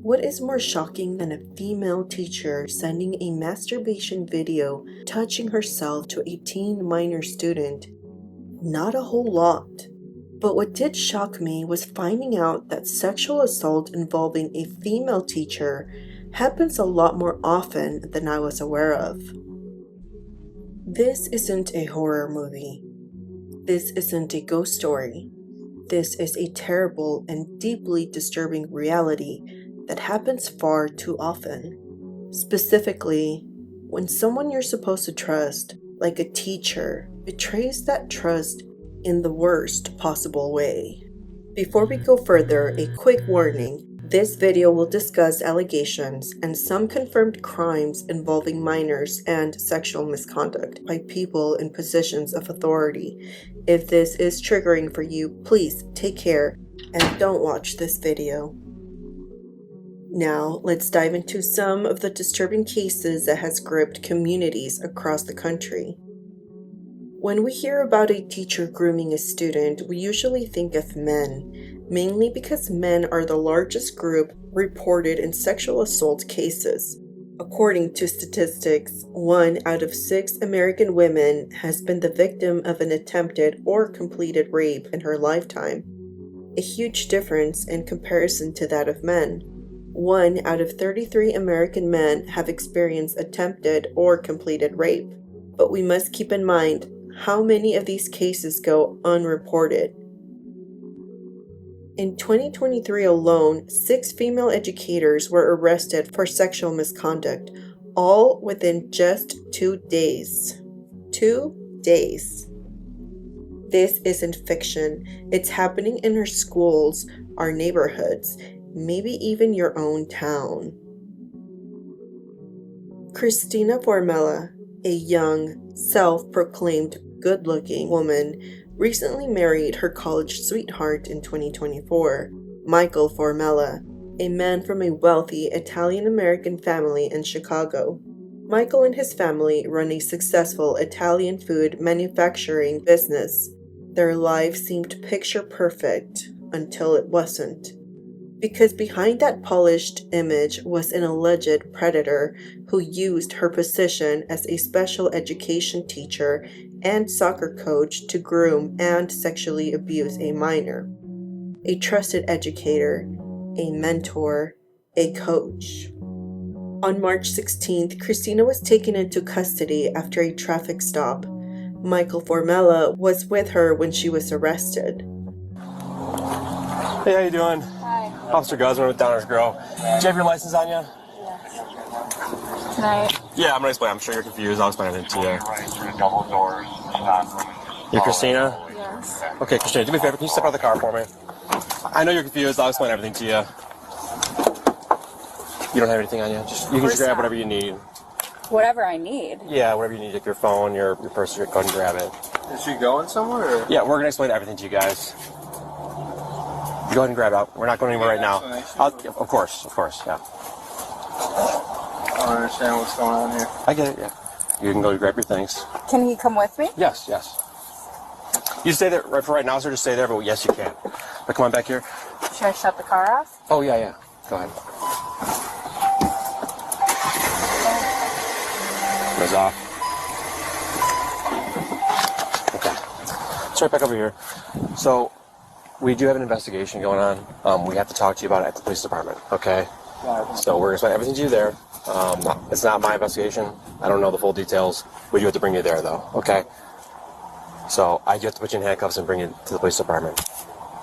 What is more shocking than a female teacher sending a masturbation video touching herself to a teen minor student? Not a whole lot. But what did shock me was finding out that sexual assault involving a female teacher happens a lot more often than I was aware of. This isn't a horror movie. This isn't a ghost story. This is a terrible and deeply disturbing reality that happens far too often. Specifically, when someone you're supposed to trust, like a teacher, betrays that trust in the worst possible way. Before we go further, a quick warning. This video will discuss allegations and some confirmed crimes involving minors and sexual misconduct by people in positions of authority. If this is triggering for you, please take care and don't watch this video. Now, let's dive into some of the disturbing cases that has gripped communities across the country. When we hear about a teacher grooming a student, we usually think of men, mainly because men are the largest group reported in sexual assault cases. According to statistics, 1 out of 6 American women has been the victim of an attempted or completed rape in her lifetime, a huge difference in comparison to that of men. 1 out of 33 American men have experienced attempted or completed rape, but we must keep in mind how many of these cases go unreported. In 2023 alone, 6 female educators were arrested for sexual misconduct, all within just 2 days. 2 days. This isn't fiction. It's happening in our schools, our neighborhoods, maybe even your own town. Christina Formella, a young, self-proclaimed good-looking woman, recently married her college sweetheart in 2024, Michael Formella, a man from a wealthy Italian-American family in Chicago. Michael and his family run a successful Italian food manufacturing business. Their life seemed picture perfect until it wasn't. Because behind that polished image was an alleged predator who used her position as a special education teacher and soccer coach to groom and sexually abuse a minor. A trusted educator, a mentor, a coach. On March 16th, Christina was taken into custody after a traffic stop. Michael Formella was with her when she was arrested. Hey, how you doing? Hi. Officer Guzman with Downers Grove. Do you have your license on you? Yes. Can I? Yeah, I'm gonna explain. I'm sure you're confused. I'll explain everything to you. Double doors. You're Christina? Yes. Okay, Christina, do me a favor. Can you step out of the car for me? I know you're confused. I'll explain everything to you. You don't have anything on you? You can just grab whatever you need. Whatever I need. Yeah, whatever you need. Like your phone, your purse, go ahead and grab it. Is she going somewhere? Or? Yeah, we're gonna explain everything to you guys. Go ahead and grab it. We're not going anywhere right now. Of course, yeah. I don't understand what's going on here. I get it, yeah. You can go grab your things. Can he come with me? Yes. You stay there for right now, sir. Just stay there, but yes, you can. But come on back here. Should I shut the car off? Oh, yeah. Go ahead. Goes off. Okay. It's right back over here. So, we do have an investigation going on. We have to talk to you about it at the police department, okay? So we're going to explain everything to you there. It's not my investigation. I don't know the full details. We do have to bring you there, though, okay? So I do have to put you in handcuffs and bring you to the police department.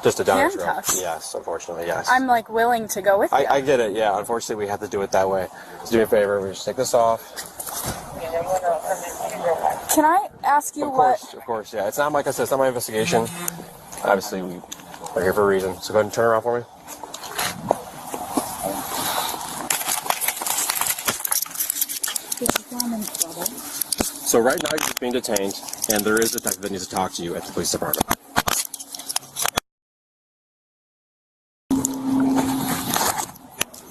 Just a Downers Grove. Handcuffs? Yes, unfortunately, yes. I'm willing to go with you. I get it, yeah. Unfortunately, we have to do it that way. So do me a favor. We just take this off. Can I ask you Of course, yeah. It's not, like I said, it's not my investigation. Obviously, we're here for a reason. So go ahead and turn around for me. So right now you're just being detained, and there is a detective that needs to talk to you at the police department.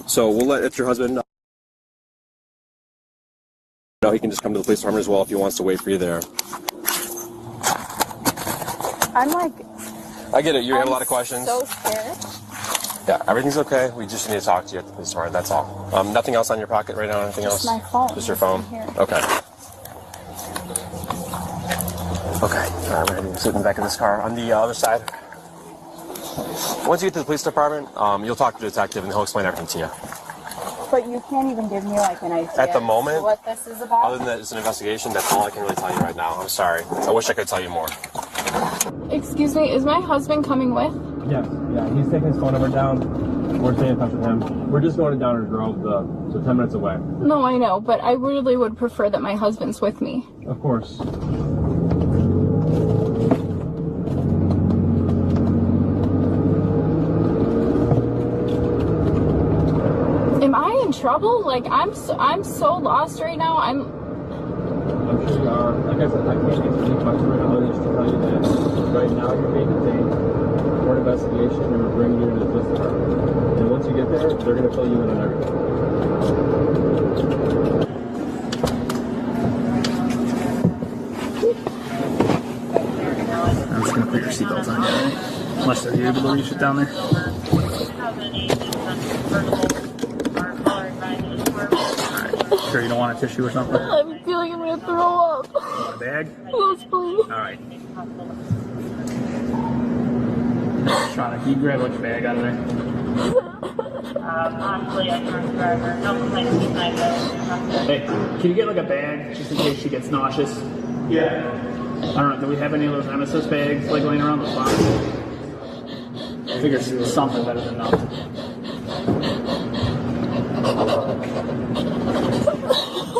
So we'll let your husband know. He can just come to the police department as well if he wants to wait for you there. I'm I get it. You have a lot of questions. So scared. Yeah, everything's okay. We just need to talk to you at the police department. That's all. Nothing else on your pocket right now? Anything else? Just my phone. Just your phone? Here. Okay. Okay. All right, we're going to sit in the back of this car. On the other side, once you get to the police department, you'll talk to the detective and he'll explain everything to you. But you can't even give me like an idea At the moment, what this is about? Other than that it's an investigation, that's all I can really tell you right now. I'm sorry. I wish I could tell you more. Excuse me, is my husband coming with? Yeah. He's taking his phone number down. We're staying in touch with him. We're just going to Downers Grove, so 10 minutes away. No, I know, but I really would prefer that my husband's with me. Of course. Am I in trouble? Like, I'm so lost right now. I'm sure you are. Like I said, I can't answer any questions right now. Just to tell you that right now you're being detained for an investigation and we're bringing you to the police department. And once you get there, they're going to fill you in on everything. I'm just going to put your seatbelts on, unless they're able to reach it down there. Sure you don't want a tissue or something? I'm feeling I'm gonna throw up. You want a bag? Yes, please. Alright. Shauna, can you grab which bag out of there? Possibly a drunk driver. No complaints behind us. Hey, can you get like a bag just in case she gets nauseous? Yeah. I don't know, do we have any of those emesis bags like laying around the spot? I figure something better than nothing.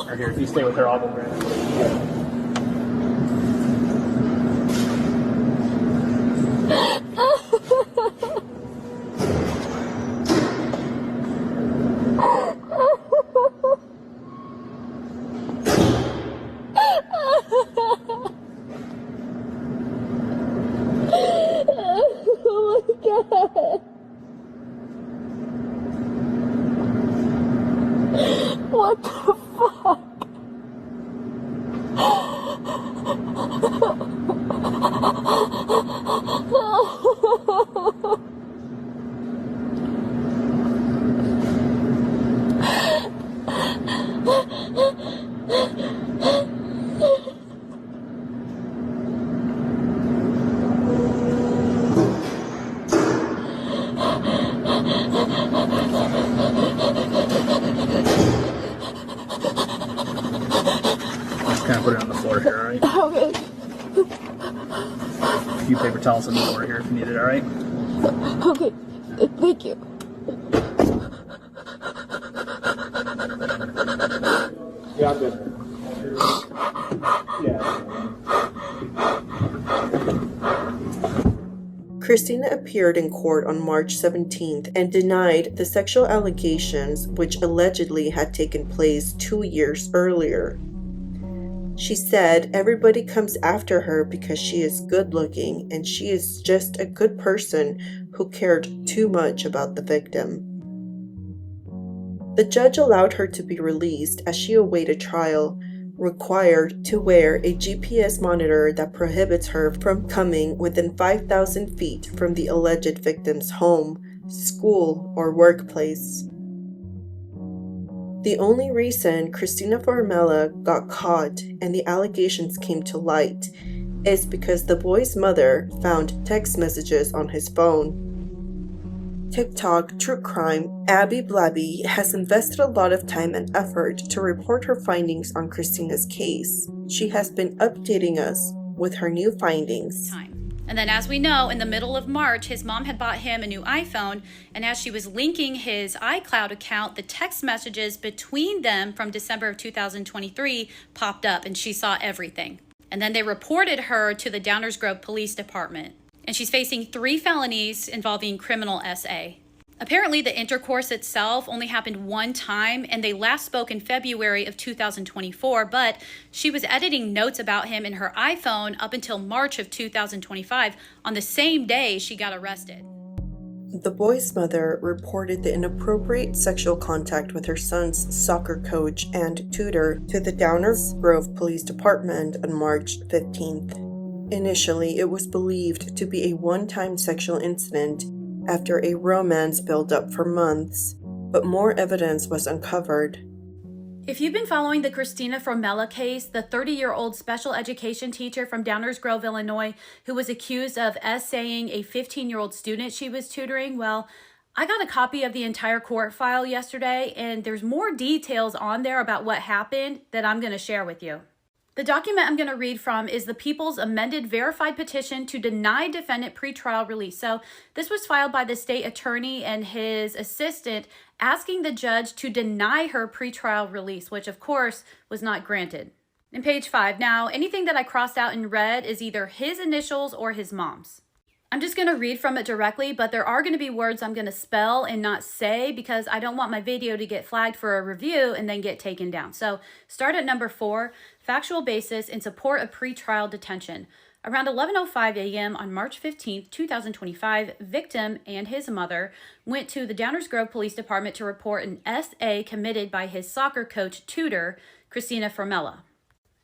Or here, if you stay with her, I'll go grab it. Oh my God. What the fuck? Just kind of put it on the floor here, alright? Okay. A few paper towels on the floor here if you need it, alright? Okay. Thank you. Yeah, I'm good. Yeah. Christina appeared in court on March 17th and denied the sexual allegations which allegedly had taken place 2 years earlier. She said everybody comes after her because she is good looking and she is just a good person who cared too much about the victim. The judge allowed her to be released as she awaited trial, required to wear a GPS monitor that prohibits her from coming within 5,000 feet from the alleged victim's home, school, or workplace. The only reason Christina Formella got caught and the allegations came to light is because the boy's mother found text messages on his phone. TikTok True Crime Abby Blabby has invested a lot of time and effort to report her findings on Christina's case. She has been updating us with her new findings. And then, as we know, in the middle of March, his mom had bought him a new iPhone, and as she was linking his iCloud account, the text messages between them from December of 2023 popped up, and she saw everything. And then they reported her to the Downers Grove Police Department, and she's facing 3 felonies involving criminal SA. Apparently, the intercourse itself only happened one time, and they last spoke in February of 2024, but she was editing notes about him in her iPhone up until March of 2025, on the same day she got arrested. The boy's mother reported the inappropriate sexual contact with her son's soccer coach and tutor to the Downers Grove Police Department on March 15th. Initially, it was believed to be a one-time sexual incident, after a romance built up for months, but more evidence was uncovered. If you've been following the Christina Formella case, the 30-year-old special education teacher from Downers Grove, Illinois, who was accused of essaying a 15-year-old student she was tutoring, well, I got a copy of the entire court file yesterday, and there's more details on there about what happened that I'm going to share with you. The document I'm going to read from is the People's Amended Verified Petition to deny defendant pretrial release. So this was filed by the state attorney and his assistant asking the judge to deny her pretrial release, which of course was not granted. In page 5, now anything that I crossed out in red is either his initials or his mom's. I'm just going to read from it directly, but there are going to be words I'm going to spell and not say because I don't want my video to get flagged for a review and then get taken down. So start at number 4, factual basis in support of pretrial detention. Around 11:05 a.m. on March 15, 2025, victim and his mother went to the Downers Grove Police Department to report an SA committed by his soccer coach tutor, Christina Formella.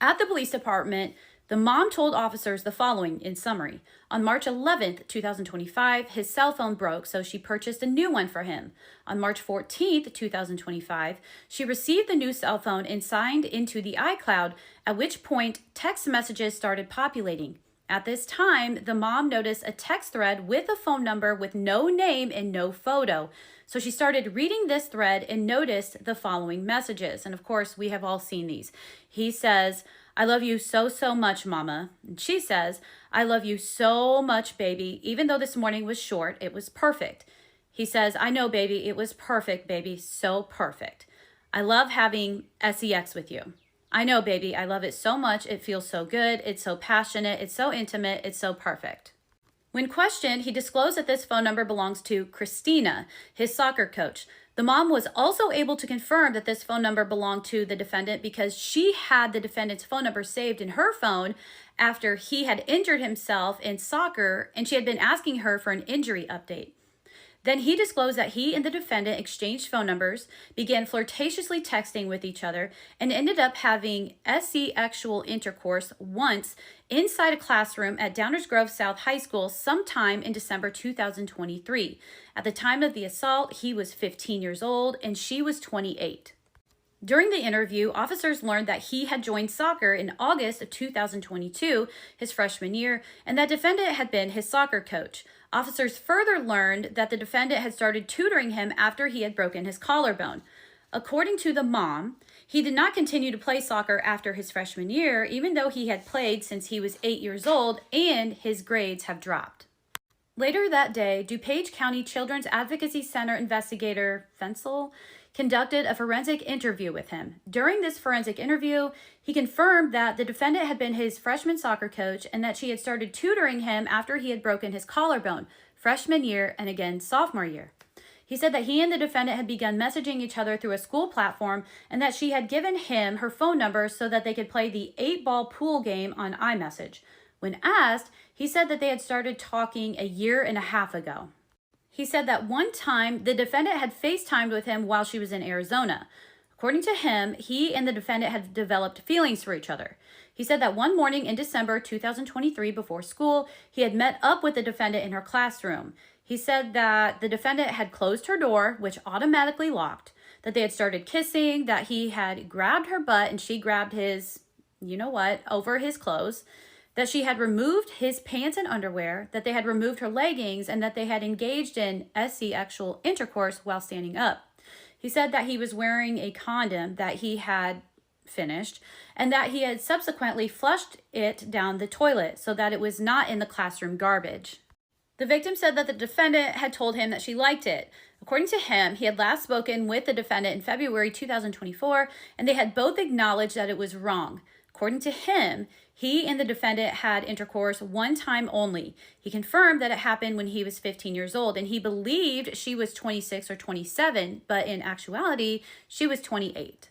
At the police department, the mom told officers the following in summary. On March 11th, 2025, his cell phone broke, so she purchased a new one for him. On March 14th, 2025, she received the new cell phone and signed into the iCloud, at which point text messages started populating. At this time, the mom noticed a text thread with a phone number with no name and no photo. So she started reading this thread and noticed the following messages. And of course, we have all seen these. He says, "I love you so, so much, Mama." And she says, "I love you so much, baby. Even though this morning was short, it was perfect." He says, "I know, baby. It was perfect, baby. So perfect. I love having sex with you. I know, baby. I love it so much. It feels so good. It's so passionate. It's so intimate. It's so perfect." When questioned, he disclosed that this phone number belongs to Christina, his soccer coach. The mom was also able to confirm that this phone number belonged to the defendant because she had the defendant's phone number saved in her phone after he had injured himself in soccer, and she had been asking her for an injury update. Then he disclosed that he and the defendant exchanged phone numbers, began flirtatiously texting with each other, and ended up having sexual intercourse once inside a classroom at Downers Grove South High School sometime in December 2023. At the time of the assault, he was 15 years old and she was 28. During the interview, officers learned that he had joined soccer in August of 2022, his freshman year, and that defendant had been his soccer coach. Officers further learned that the defendant had started tutoring him after he had broken his collarbone. According to the mom, he did not continue to play soccer after his freshman year, even though he had played since he was 8 years old and his grades have dropped. Later that day, DuPage County Children's Advocacy Center investigator Fensel conducted a forensic interview with him. During this forensic interview, he confirmed that the defendant had been his freshman soccer coach and that she had started tutoring him after he had broken his collarbone, freshman year and again sophomore year. He said that he and the defendant had begun messaging each other through a school platform and that she had given him her phone number so that they could play the 8-ball pool game on iMessage. When asked, he said that they had started talking a year and a half ago. He said that one time the defendant had FaceTimed with him while she was in Arizona. According to him, he and the defendant had developed feelings for each other. He said that one morning in December 2023 before school, he had met up with the defendant in her classroom. He said that the defendant had closed her door, which automatically locked, that they had started kissing, that he had grabbed her butt and she grabbed his, over his clothes, that she had removed his pants and underwear, that they had removed her leggings, and that they had engaged in sexual intercourse while standing up. He said that he was wearing a condom that he had finished, and that he had subsequently flushed it down the toilet so that it was not in the classroom garbage. The victim said that the defendant had told him that she liked it. According to him, he had last spoken with the defendant in February 2024, and they had both acknowledged that it was wrong. According to him, he and the defendant had intercourse one time only. He confirmed that it happened when he was 15 years old, and he believed she was 26 or 27, but in actuality, she was 28.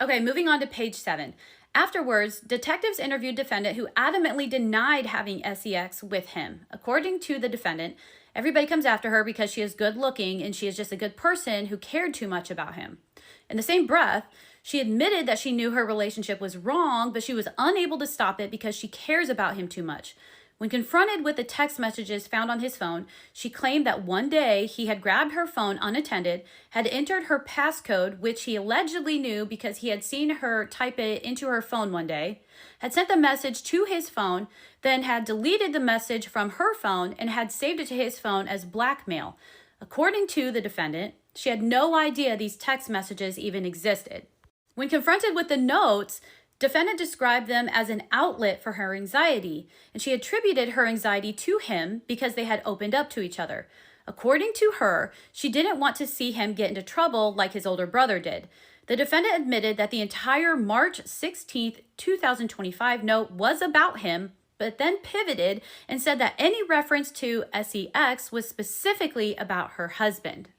Okay, moving on to page 7. Afterwards, detectives interviewed defendant who adamantly denied having sex with him. According to the defendant, everybody comes after her because she is good looking and she is just a good person who cared too much about him. In the same breath, she admitted that she knew her relationship was wrong, but she was unable to stop it because she cares about him too much. When confronted with the text messages found on his phone, she claimed that one day he had grabbed her phone unattended, had entered her passcode, which he allegedly knew because he had seen her type it into her phone one day, had sent the message to his phone, then had deleted the message from her phone and had saved it to his phone as blackmail. According to the defendant, she had no idea these text messages even existed. When confronted with the notes, defendant described them as an outlet for her anxiety, and she attributed her anxiety to him because they had opened up to each other. According to her, she didn't want to see him get into trouble like his older brother did. The defendant admitted that the entire March 16, 2025 note was about him, but then pivoted and said that any reference to sex was specifically about her husband.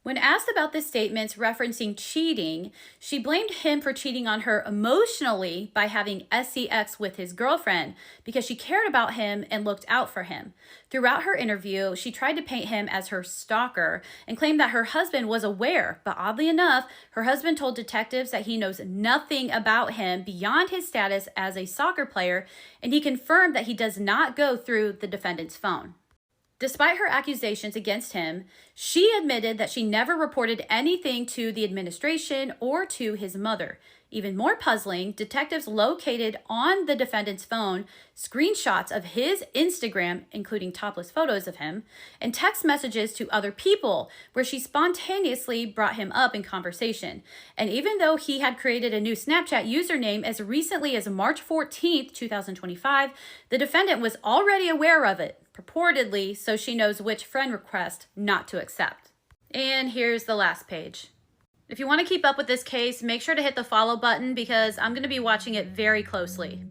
When asked about the statements referencing cheating, she blamed him for cheating on her emotionally by having sex with his girlfriend because she cared about him and looked out for him. Throughout her interview, she tried to paint him as her stalker and claimed that her husband was aware, but oddly enough, her husband told detectives that he knows nothing about him beyond his status as a soccer player, and he confirmed that he does not go through the defendant's phone. Despite her accusations against him, she admitted that she never reported anything to the administration or to his mother. Even more puzzling, detectives located on the defendant's phone screenshots of his Instagram, including topless photos of him, and text messages to other people where she spontaneously brought him up in conversation. And even though he had created a new Snapchat username as recently as March 14th, 2025, the defendant was already aware of it, purportedly, so she knows which friend request not to accept. And here's the last page. If you want to keep up with this case, make sure to hit the follow button because I'm going to be watching it very closely.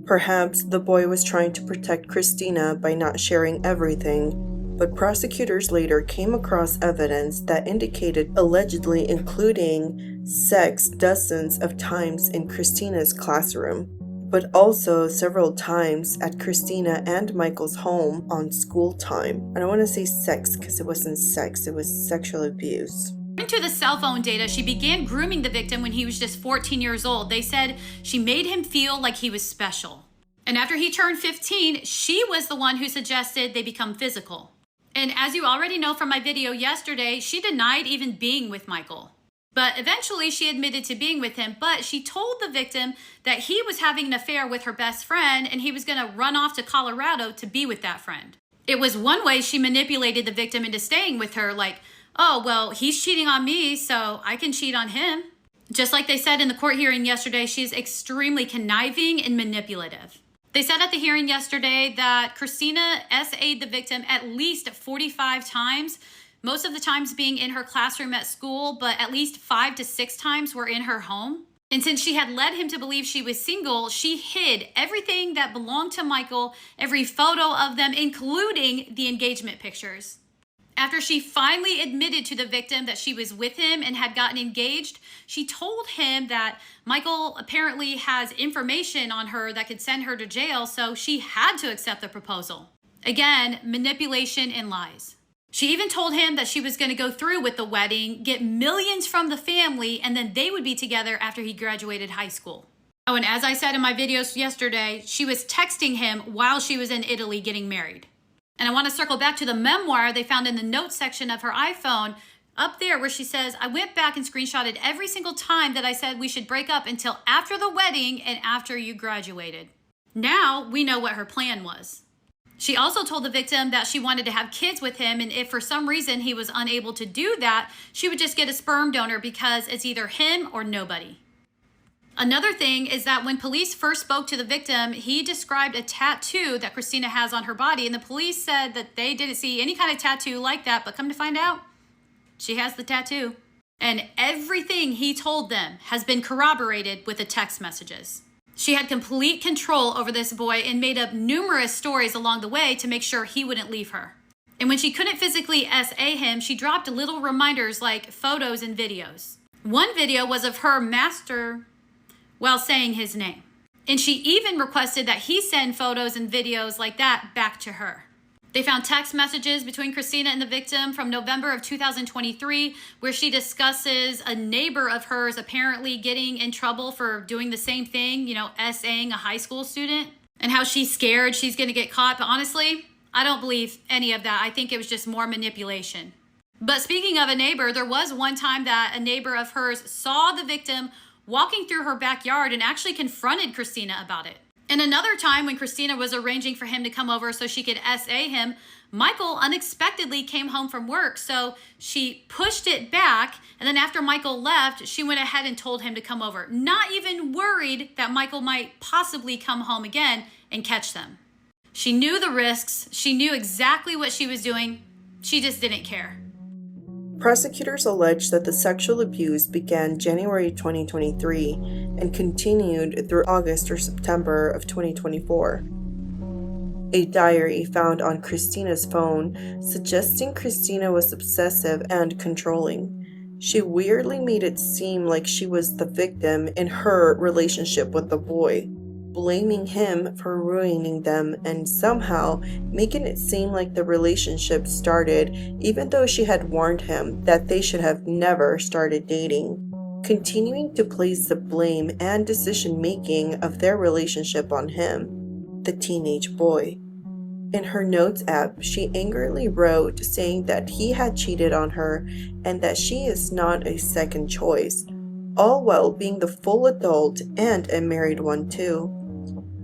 Perhaps the boy was trying to protect Christina by not sharing everything, but prosecutors later came across evidence that indicated allegedly including sex dozens of times in Christina's classroom, but also several times at Christina and Michael's home on school time. I don't want to say sex because it wasn't sex, it was sexual abuse. According to the cell phone data, she began grooming the victim when he was just 14 years old. They said she made him feel like he was special. And after he turned 15, she was the one who suggested they become physical. And as you already know from my video yesterday, she denied even being with Michael. But eventually she admitted to being with him, but she told the victim that he was having an affair with her best friend and he was going to run off to Colorado to be with that friend. It was one way she manipulated the victim into staying with her, like, oh, well, he's cheating on me, so I can cheat on him. Just like they said in the court hearing yesterday, she's extremely conniving and manipulative. They said at the hearing yesterday that Christina SA'd the victim at least 45 times, most of the times being in her classroom at school, but at least 5 to 6 times were in her home. And since she had led him to believe she was single, she hid everything that belonged to Michael, every photo of them, including the engagement pictures. After she finally admitted to the victim that she was with him and had gotten engaged, she told him that Michael apparently has information on her that could send her to jail, so she had to accept the proposal. Again, manipulation and lies. She even told him that she was going to go through with the wedding, get millions from the family, and then they would be together after he graduated high school. Oh, and as I said in my videos yesterday, she was texting him while she was in Italy getting married. And I want to circle back to the memoir they found in the notes section of her iPhone, up there where she says, I went back and screenshotted every single time that I said we should break up until after the wedding and after you graduated. Now we know what her plan was. She also told the victim that she wanted to have kids with him, and if for some reason he was unable to do that, she would just get a sperm donor because it's either him or nobody. Another thing is that when police first spoke to the victim, he described a tattoo that Christina has on her body, and the police said that they didn't see any kind of tattoo like that, but come to find out, she has the tattoo. And everything he told them has been corroborated with the text messages. She had complete control over this boy and made up numerous stories along the way to make sure he wouldn't leave her. And when she couldn't physically SA him, she dropped little reminders like photos and videos. One video was of her master while saying his name. And she even requested that he send photos and videos like that back to her. They found text messages between Christina and the victim from November of 2023, where she discusses a neighbor of hers apparently getting in trouble for doing the same thing, SAing a high school student. and how she's scared she's going to get caught. But honestly, I don't believe any of that. I think it was just more manipulation. But speaking of a neighbor, there was one time that a neighbor of hers saw the victim walking through her backyard and actually confronted Christina about it. And another time when Christina was arranging for him to come over so she could SA him, Michael unexpectedly came home from work. So she pushed it back. And then after Michael left, she went ahead and told him to come over, not even worried that Michael might possibly come home again and catch them. She knew the risks. She knew exactly what she was doing. She just didn't care. Prosecutors allege that the sexual abuse began January 2023 and continued through August or September of 2024. A diary found on Christina's phone suggesting Christina was obsessive and controlling. She weirdly made it seem like she was the victim in her relationship with the boy, blaming him for ruining them and somehow making it seem like the relationship started even though she had warned him that they should have never started dating, continuing to place the blame and decision-making of their relationship on him, the teenage boy. In her notes app, she angrily wrote saying that he had cheated on her and that she is not a second choice, all while being the full adult and a married one too.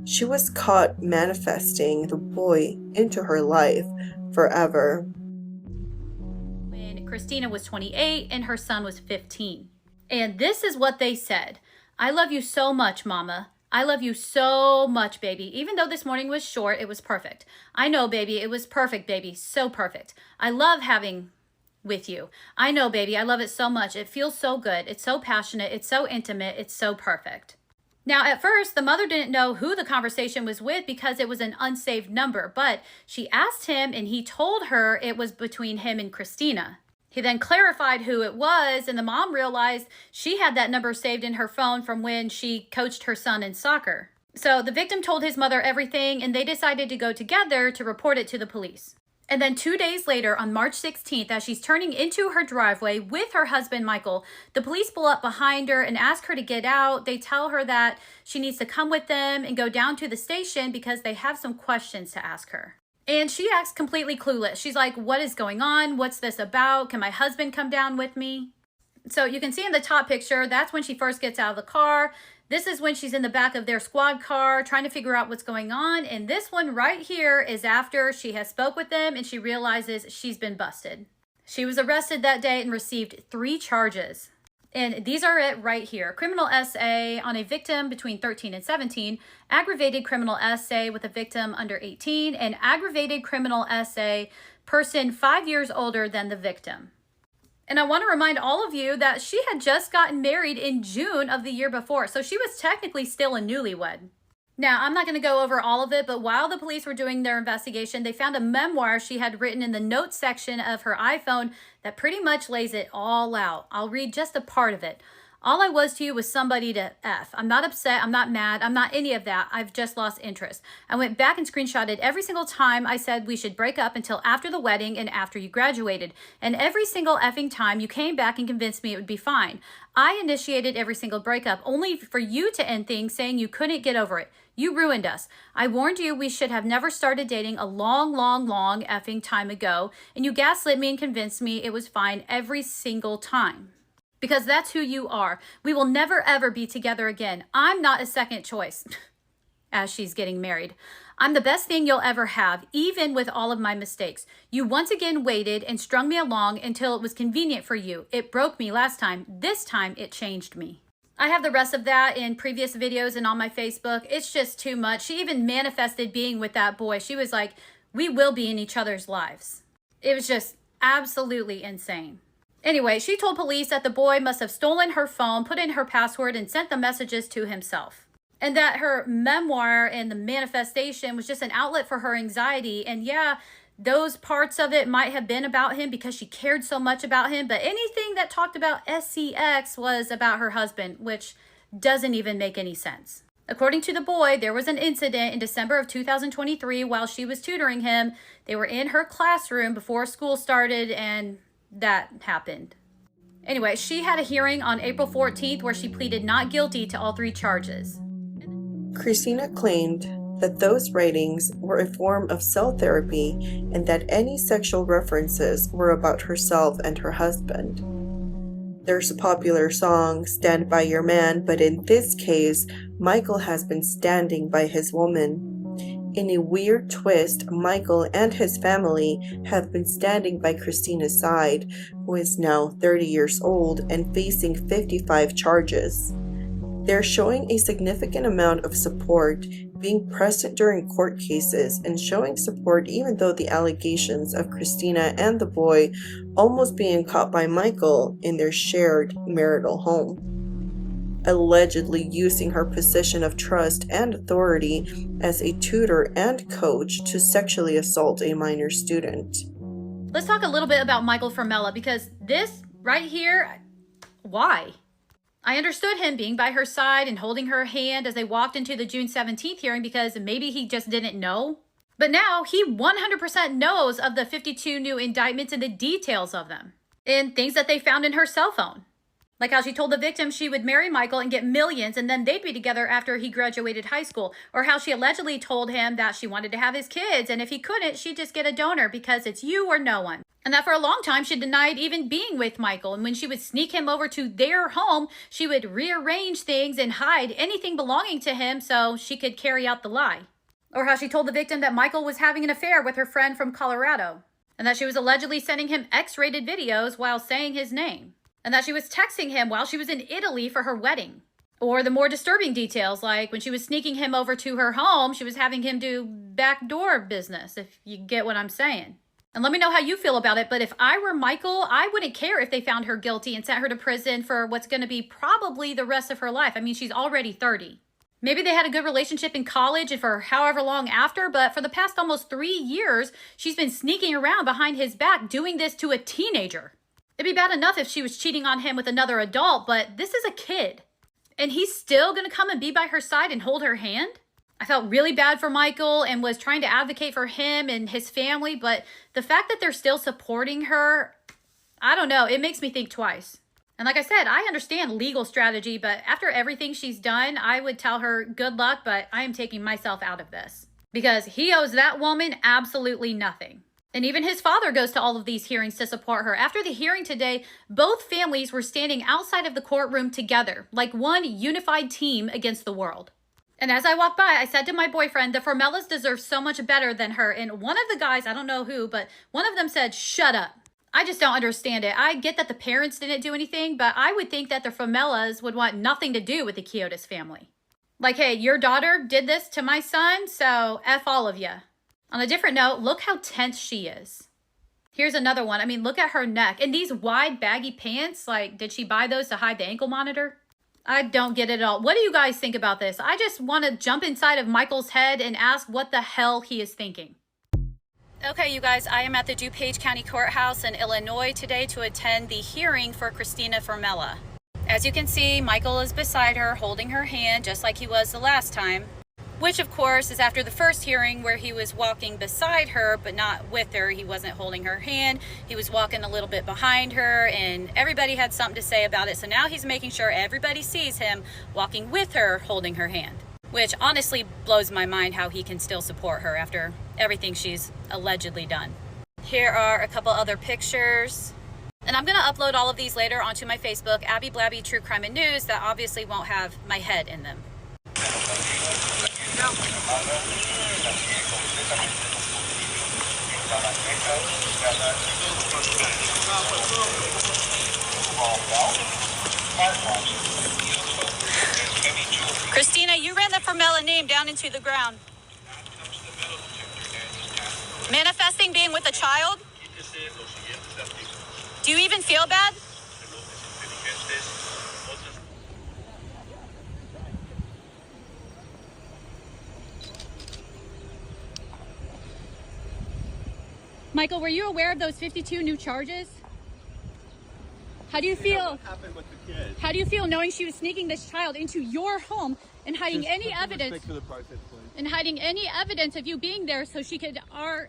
She was caught manifesting the boy into her life forever. When Christina was 28 and her son was 15. And this is what they said. "I love you so much, Mama. I love you so much, baby. Even though this morning was short, it was perfect. I know, baby, it was perfect, baby. So perfect. I love having with you. I know, baby, I love it so much. It feels so good. It's so passionate. It's so intimate. It's so perfect." Now, at first, the mother didn't know who the conversation was with because it was an unsaved number, but she asked him and he told her it was between him and Christina. He then clarified who it was, and the mom realized she had that number saved in her phone from when she coached her son in soccer. So the victim told his mother everything, and they decided to go together to report it to the police. And then 2 days later, on March 16th, as she's turning into her driveway with her husband, Michael, the police pull up behind her and ask her to get out. They tell her that she needs to come with them and go down to the station because they have some questions to ask her. And she acts completely clueless. She's like, "What is going on? What's this about? Can my husband come down with me?" So you can see in the top picture, that's when she first gets out of the car. This is when she's in the back of their squad car trying to figure out what's going on. And this one right here is after she has spoke with them and she realizes she's been busted. She was arrested that day and received 3 charges. And these are it right here. Criminal SA on a victim between 13 and 17, aggravated criminal SA with a victim under 18, and aggravated criminal SA person 5 years older than the victim. And I want to remind all of you that she had just gotten married in June of the year before, so she was technically still a newlywed. Now, I'm not going to go over all of it, but while the police were doing their investigation, they found a memoir she had written in the notes section of her iPhone that pretty much lays it all out. I'll read just a part of it. "All I was to you was somebody to F. I'm not upset. I'm not mad. I'm not any of that. I've just lost interest. I went back and screenshotted every single time I said we should break up until after the wedding and after you graduated. And every single effing time you came back and convinced me it would be fine. I initiated every single breakup only for you to end things saying you couldn't get over it. You ruined us. I warned you we should have never started dating a long effing time ago. And you gaslit me and convinced me it was fine every single time. Because that's who you are. We will never ever be together again. I'm not a second choice." As she's getting married. "I'm the best thing you'll ever have, even with all of my mistakes. You once again waited and strung me along until it was convenient for you. It broke me last time. This time it changed me." I have the rest of that in previous videos and on my Facebook. It's just too much. She even manifested being with that boy. She was like, "We will be in each other's lives." It was just absolutely insane. Anyway, she told police that the boy must have stolen her phone, put in her password, and sent the messages to himself. And that her memoir and the manifestation was just an outlet for her anxiety. And yeah, those parts of it might have been about him because she cared so much about him, but anything that talked about SCX was about her husband, which doesn't even make any sense. According to the boy, there was an incident in December of 2023 while she was tutoring him. They were in her classroom before school started, and that happened. Anyway, she had a hearing on April 14th where she pleaded not guilty to all 3 charges. Christina claimed that those writings were a form of cell therapy and that any sexual references were about herself and her husband. There's a popular song, Stand By Your Man, but in this case, Michael has been standing by his woman. In a weird twist, Michael and his family have been standing by Christina's side, who is now 30 years old and facing 55 charges. They're showing a significant amount of support, being present during court cases and showing support even though the allegations of Christina and the boy almost being caught by Michael in their shared marital home, allegedly using her position of trust and authority as a tutor and coach to sexually assault a minor student. Let's talk a little bit about Michael Formella, because this right here, why? I understood him being by her side and holding her hand as they walked into the June 17th hearing because maybe he just didn't know. But now he 100% knows of the 52 new indictments and the details of them and things that they found in her cell phone. Like how she told the victim she would marry Michael and get millions and then they'd be together after he graduated high school. Or how she allegedly told him that she wanted to have his kids and if he couldn't, she'd just get a donor because it's you or no one. And that for a long time, she denied even being with Michael. And when she would sneak him over to their home, she would rearrange things and hide anything belonging to him so she could carry out the lie. Or how she told the victim that Michael was having an affair with her friend from Colorado. And that she was allegedly sending him X-rated videos while saying his name. And that she was texting him while she was in Italy for her wedding. Or the more disturbing details, like when she was sneaking him over to her home, she was having him do backdoor business, if you get what I'm saying. And let me know how you feel about it, but if I were Michael, I wouldn't care if they found her guilty and sent her to prison for what's going to be probably the rest of her life. I mean, she's already 30. Maybe they had a good relationship in college and for however long after, but for the past almost 3 years, she's been sneaking around behind his back doing this to a teenager. It'd be bad enough if she was cheating on him with another adult, but this is a kid. And he's still going to come and be by her side and hold her hand? I felt really bad for Michael and was trying to advocate for him and his family, but the fact that they're still supporting her, I don't know, it makes me think twice. And like I said, I understand legal strategy, but after everything she's done, I would tell her good luck, but I am taking myself out of this. Because he owes that woman absolutely nothing. And even his father goes to all of these hearings to support her. After the hearing today, both families were standing outside of the courtroom together, like one unified team against the world. And as I walked by, I said to my boyfriend, the Formellas deserve so much better than her. And one of the guys, I don't know who, but one of them said, shut up. I just don't understand it. I get that the parents didn't do anything, but I would think that the Formellas would want nothing to do with the Quiotes family. Like, hey, your daughter did this to my son, so F all of you. On a different note, look how tense she is. Here's another one. I mean, look at her neck. And these wide, baggy pants, like, did she buy those to hide the ankle monitor? I don't get it at all. What do you guys think about this? I just want to jump inside of Michael's head and ask what the hell he is thinking. Okay, you guys, I am at the DuPage County Courthouse in Illinois today to attend the hearing for Christina Formella. As you can see, Michael is beside her, holding her hand, just like he was the last time. Which, of course, is after the first hearing where he was walking beside her, but not with her. He wasn't holding her hand. He was walking a little bit behind her, and everybody had something to say about it. So now he's making sure everybody sees him walking with her, holding her hand. Which honestly blows my mind how he can still support her after everything she's allegedly done. Here are a couple other pictures. And I'm going to upload all of these later onto my Facebook, Abby Blabby True Crime and News, that obviously won't have my head in them. Christina, you ran the Formella name down into the ground. Manifesting being with a child? Do you even feel bad? Michael, were you aware of those 52 new charges? How do you feel? How do you feel knowing she was sneaking this child into your home and hiding any evidence? And hiding any evidence of you being there so she could R-A-P-E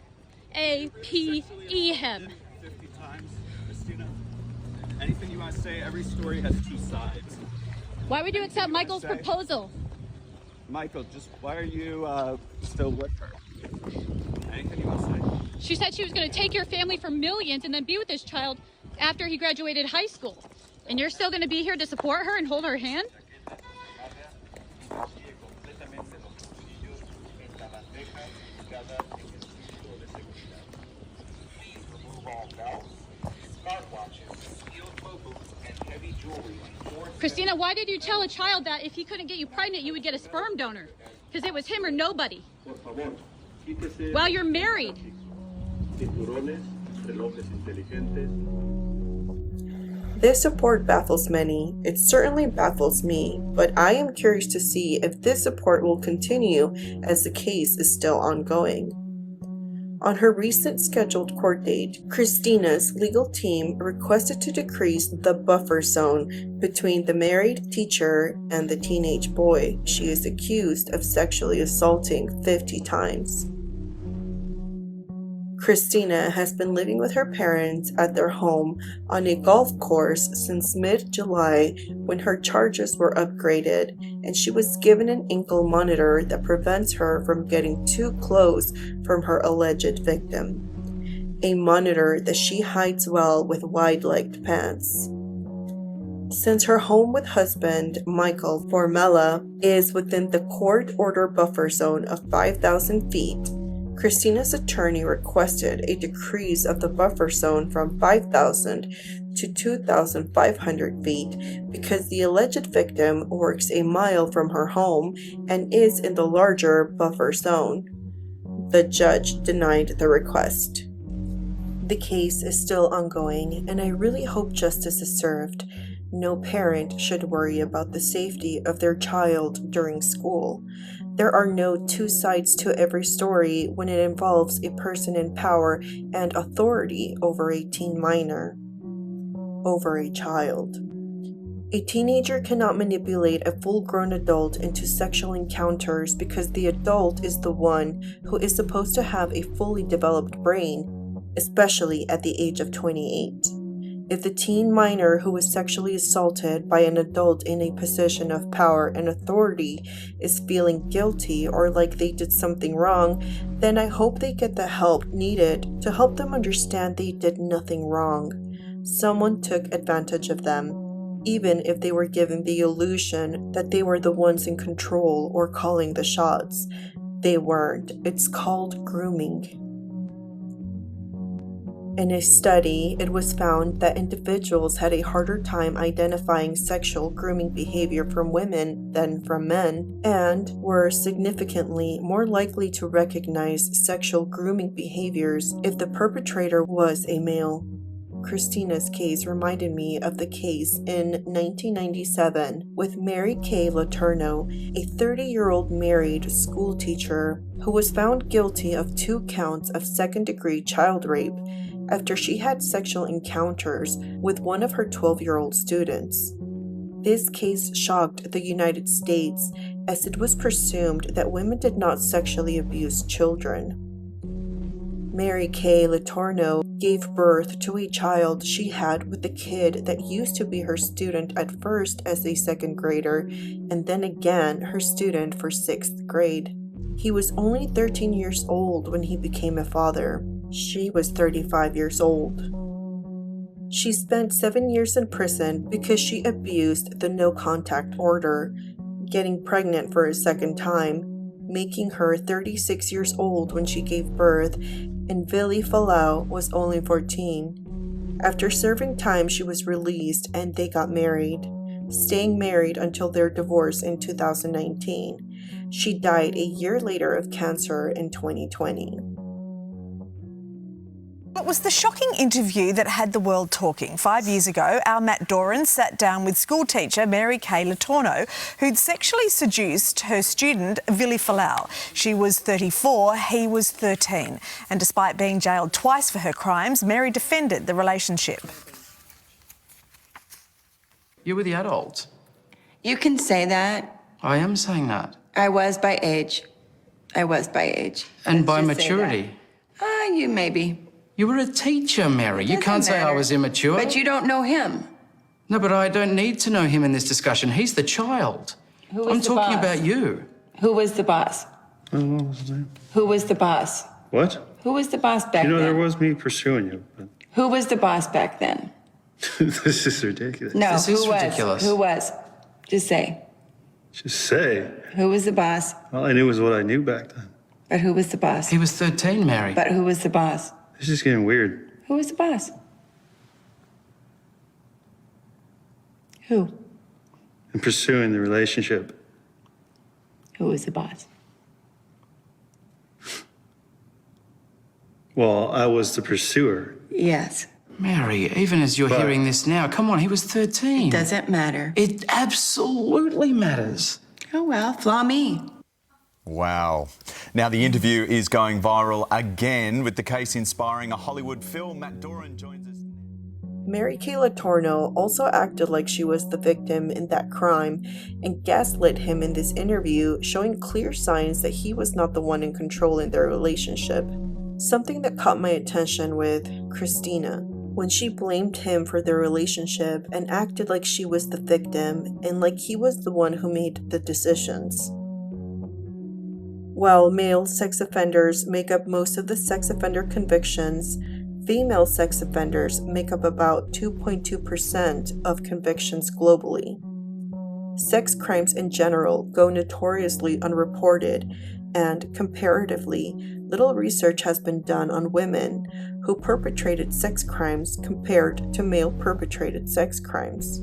him. 50 times, Christina. Anything you want to say, every story has two sides. Why would you accept Michael's proposal? Michael, just why are you still with her? Anything you want to say? She said she was going to take your family for millions and then be with this child after he graduated high school. And you're still going to be here to support her and hold her hand? Christina, why did you tell a child that if he couldn't get you pregnant, you would get a sperm donor? Because it was him or nobody. While you're married. This support baffles many. It certainly baffles me, but I am curious to see if this support will continue as the case is still ongoing. On her recent scheduled court date, Christina's legal team requested to decrease the buffer zone between the married teacher and the teenage boy she is accused of sexually assaulting 50 times. Christina has been living with her parents at their home on a golf course since mid-July when her charges were upgraded and she was given an ankle monitor that prevents her from getting too close from her alleged victim. A monitor that she hides well with wide-legged pants. Since her home with husband, Michael Formella, is within the court order buffer zone of 5,000 feet, Christina's attorney requested a decrease of the buffer zone from 5,000 to 2,500 feet because the alleged victim works a mile from her home and is in the larger buffer zone. The judge denied the request. The case is still ongoing, and I really hope justice is served. No parent should worry about the safety of their child during school. There are no two sides to every story when it involves a person in power and authority over a teen minor, over a child. A teenager cannot manipulate a full-grown adult into sexual encounters because the adult is the one who is supposed to have a fully developed brain, especially at the age of 28. If the teen minor who was sexually assaulted by an adult in a position of power and authority is feeling guilty or like they did something wrong, then I hope they get the help needed to help them understand they did nothing wrong. Someone took advantage of them, even if they were given the illusion that they were the ones in control or calling the shots. They weren't. It's called grooming. In a study, it was found that individuals had a harder time identifying sexual grooming behavior from women than from men, and were significantly more likely to recognize sexual grooming behaviors if the perpetrator was a male. Christina's case reminded me of the case in 1997 with Kay Letourneau, a 30-year-old married school teacher who was found guilty of 2 counts of second-degree child rape after she had sexual encounters with one of her 12-year-old students. This case shocked the United States as it was presumed that women did not sexually abuse children. Kay Letourneau gave birth to a child she had with the kid that used to be her student at first as a second grader and then again her student for 6th grade. He was only 13 years old when he became a father. She was 35 years old. She spent 7 years in prison because she abused the no-contact order, getting pregnant for a second time, making her 36 years old when she gave birth, and Falau was only 14. After serving time, she was released and they got married, staying married until their divorce in 2019. She died a year later of cancer in 2020. It was the shocking interview that had the world talking. 5 years ago, our Matt Doran sat down with schoolteacher Kay Letourneau, who'd sexually seduced her student Falau. She was 34, he was 13. And despite being jailed twice for her crimes, Mary defended the relationship. You were the adult. You can say that. I am saying that. I was by age. And Let's just by say maturity. that. You maybe. You were a teacher, Mary. You can't say I was immature. But you don't know him. No, but I don't need to know him in this discussion. He's the child. Who is I'm the talking boss? about you. Who was the boss? What was his name? Who was the boss? What? Who was the boss back You know, then? there was me pursuing you, but Who was the boss back then? this is ridiculous. No, This who is was? ridiculous. Who was? Just say. Just say. Who was the boss? All I knew was what I knew back then. But who was the boss? He was 13, Mary. But who was the boss? This is getting weird. Who was the boss? Who? I'm pursuing the relationship. Who was the boss? Well, I was the pursuer. Yes. Mary, even as you're But- hearing this now, come on, he was 13. Doesn't matter. It absolutely matters. Oh, well, flaw me. Wow. Now the interview is going viral again with the case inspiring a Hollywood film. Matt Doran joins us. Mary Kay Letourneau also acted like she was the victim in that crime and gaslit him in this interview, showing clear signs that he was not the one in control in their relationship. Something that caught my attention with Christina, when she blamed him for their relationship and acted like she was the victim and like he was the one who made the decisions. While male sex offenders make up most of the sex offender convictions, female sex offenders make up about 2.2% of convictions globally. Sex crimes in general go notoriously unreported, and comparatively, little research has been done on women who perpetrated sex crimes compared to male perpetrated sex crimes.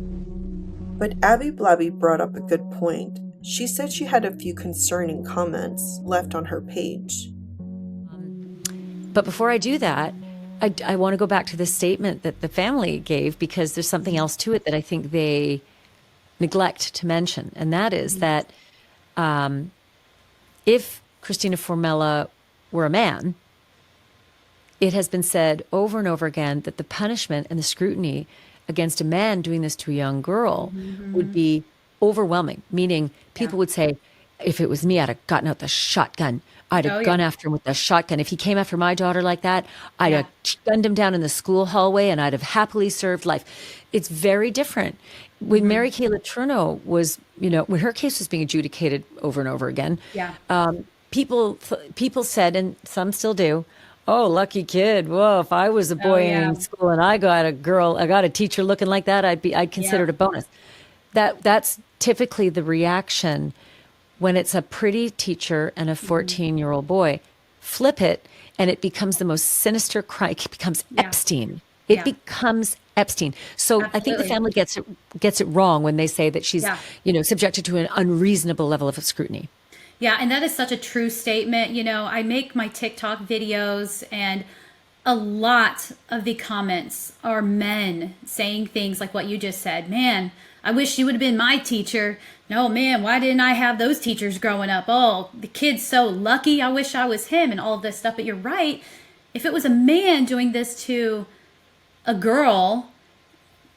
But Abby Blabby brought up a good point. She said she had a few concerning comments left on her page. But before I do that, I want to go back to the statement that the family gave, because there's something else to it that I think they neglect to mention. And that is that if Christina Formella were a man, it has been said over and over again that the punishment and the scrutiny against a man doing this to a young girl would be overwhelming, meaning people would say, if it was me, I'd have gotten out the shotgun. I'd have gone after him with the shotgun. If he came after my daughter like that, I'd have gunned him down in the school hallway and I'd have happily served life. It's very different. When Mary Kay Letourneau was, when her case was being adjudicated over and over again, people said, and some still do, oh, lucky kid. Whoa, if I was a boy in school and I got a teacher looking like that, I'd consider it a bonus. That's typically the reaction when it's a pretty teacher and a 14-year-old boy. Flip it, and it becomes the most sinister crime. It becomes Epstein. It becomes Epstein. So I think the family gets it wrong when they say that she's, subjected to an unreasonable level of scrutiny. Yeah, and that is such a true statement. I make my TikTok videos, and a lot of the comments are men saying things like what you just said. Man, I wish she would have been my teacher. No, man, why didn't I have those teachers growing up? Oh, the kid's so lucky. I wish I was him, and all of this stuff. But you're right. If it was a man doing this to a girl,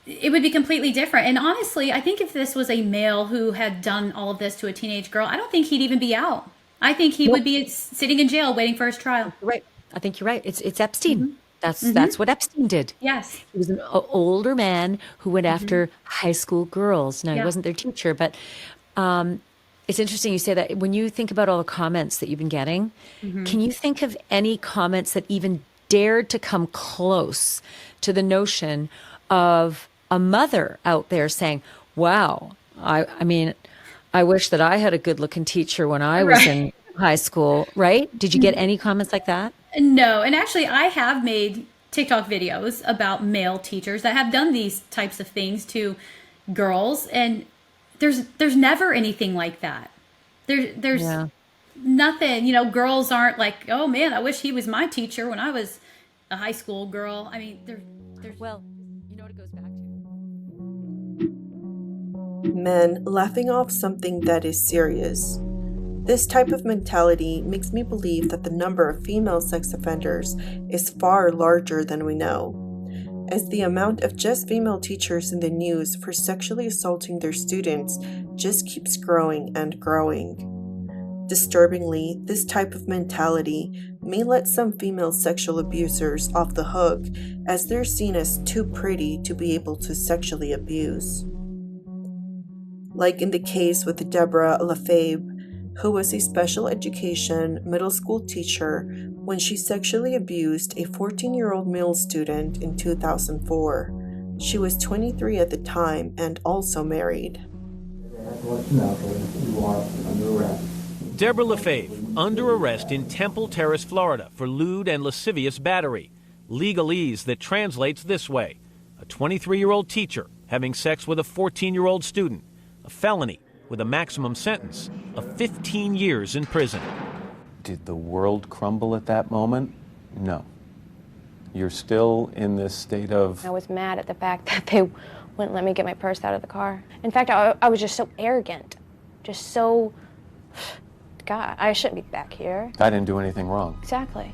it would be completely different. And honestly, I think if this was a male who had done all of this to a teenage girl, I don't think he'd even be out. I think he would be sitting in jail waiting for his trial. Right. I think you're right. It's Epstein. That's what Epstein did. Yes. He was an older man who went after high school girls. Now, he wasn't their teacher, but it's interesting you say that. When you think about all the comments that you've been getting, can you think of any comments that even dared to come close to the notion of a mother out there saying, wow, I mean, I wish that I had a good-looking teacher when I was in high school, right? Did you get any comments like that? No, and actually I have made TikTok videos about male teachers that have done these types of things to girls, and there's never anything like that. There's nothing, girls aren't like, oh man, I wish he was my teacher when I was a high school girl. I mean, there's well, you know what it goes back to? Men laughing off something that is serious. This type of mentality makes me believe that the number of female sex offenders is far larger than we know, as the amount of just female teachers in the news for sexually assaulting their students just keeps growing and growing. Disturbingly, this type of mentality may let some female sexual abusers off the hook, as they're seen as too pretty to be able to sexually abuse. Like in the case with Debra Lafave, who was a special education middle school teacher when she sexually abused a 14-year-old male student in 2004. She was 23 at the time and also married. Debra Lafave, under arrest in Temple Terrace, Florida, for lewd and lascivious battery. Legalese that translates this way: a 23-year-old teacher having sex with a 14-year-old student, a felony with a maximum sentence of 15 years in prison. Did the world crumble at that moment? No. You're still in this state of... I was mad at the fact that they wouldn't let me get my purse out of the car. In fact, I was just so arrogant, just so... God, I shouldn't be back here. I didn't do anything wrong. Exactly.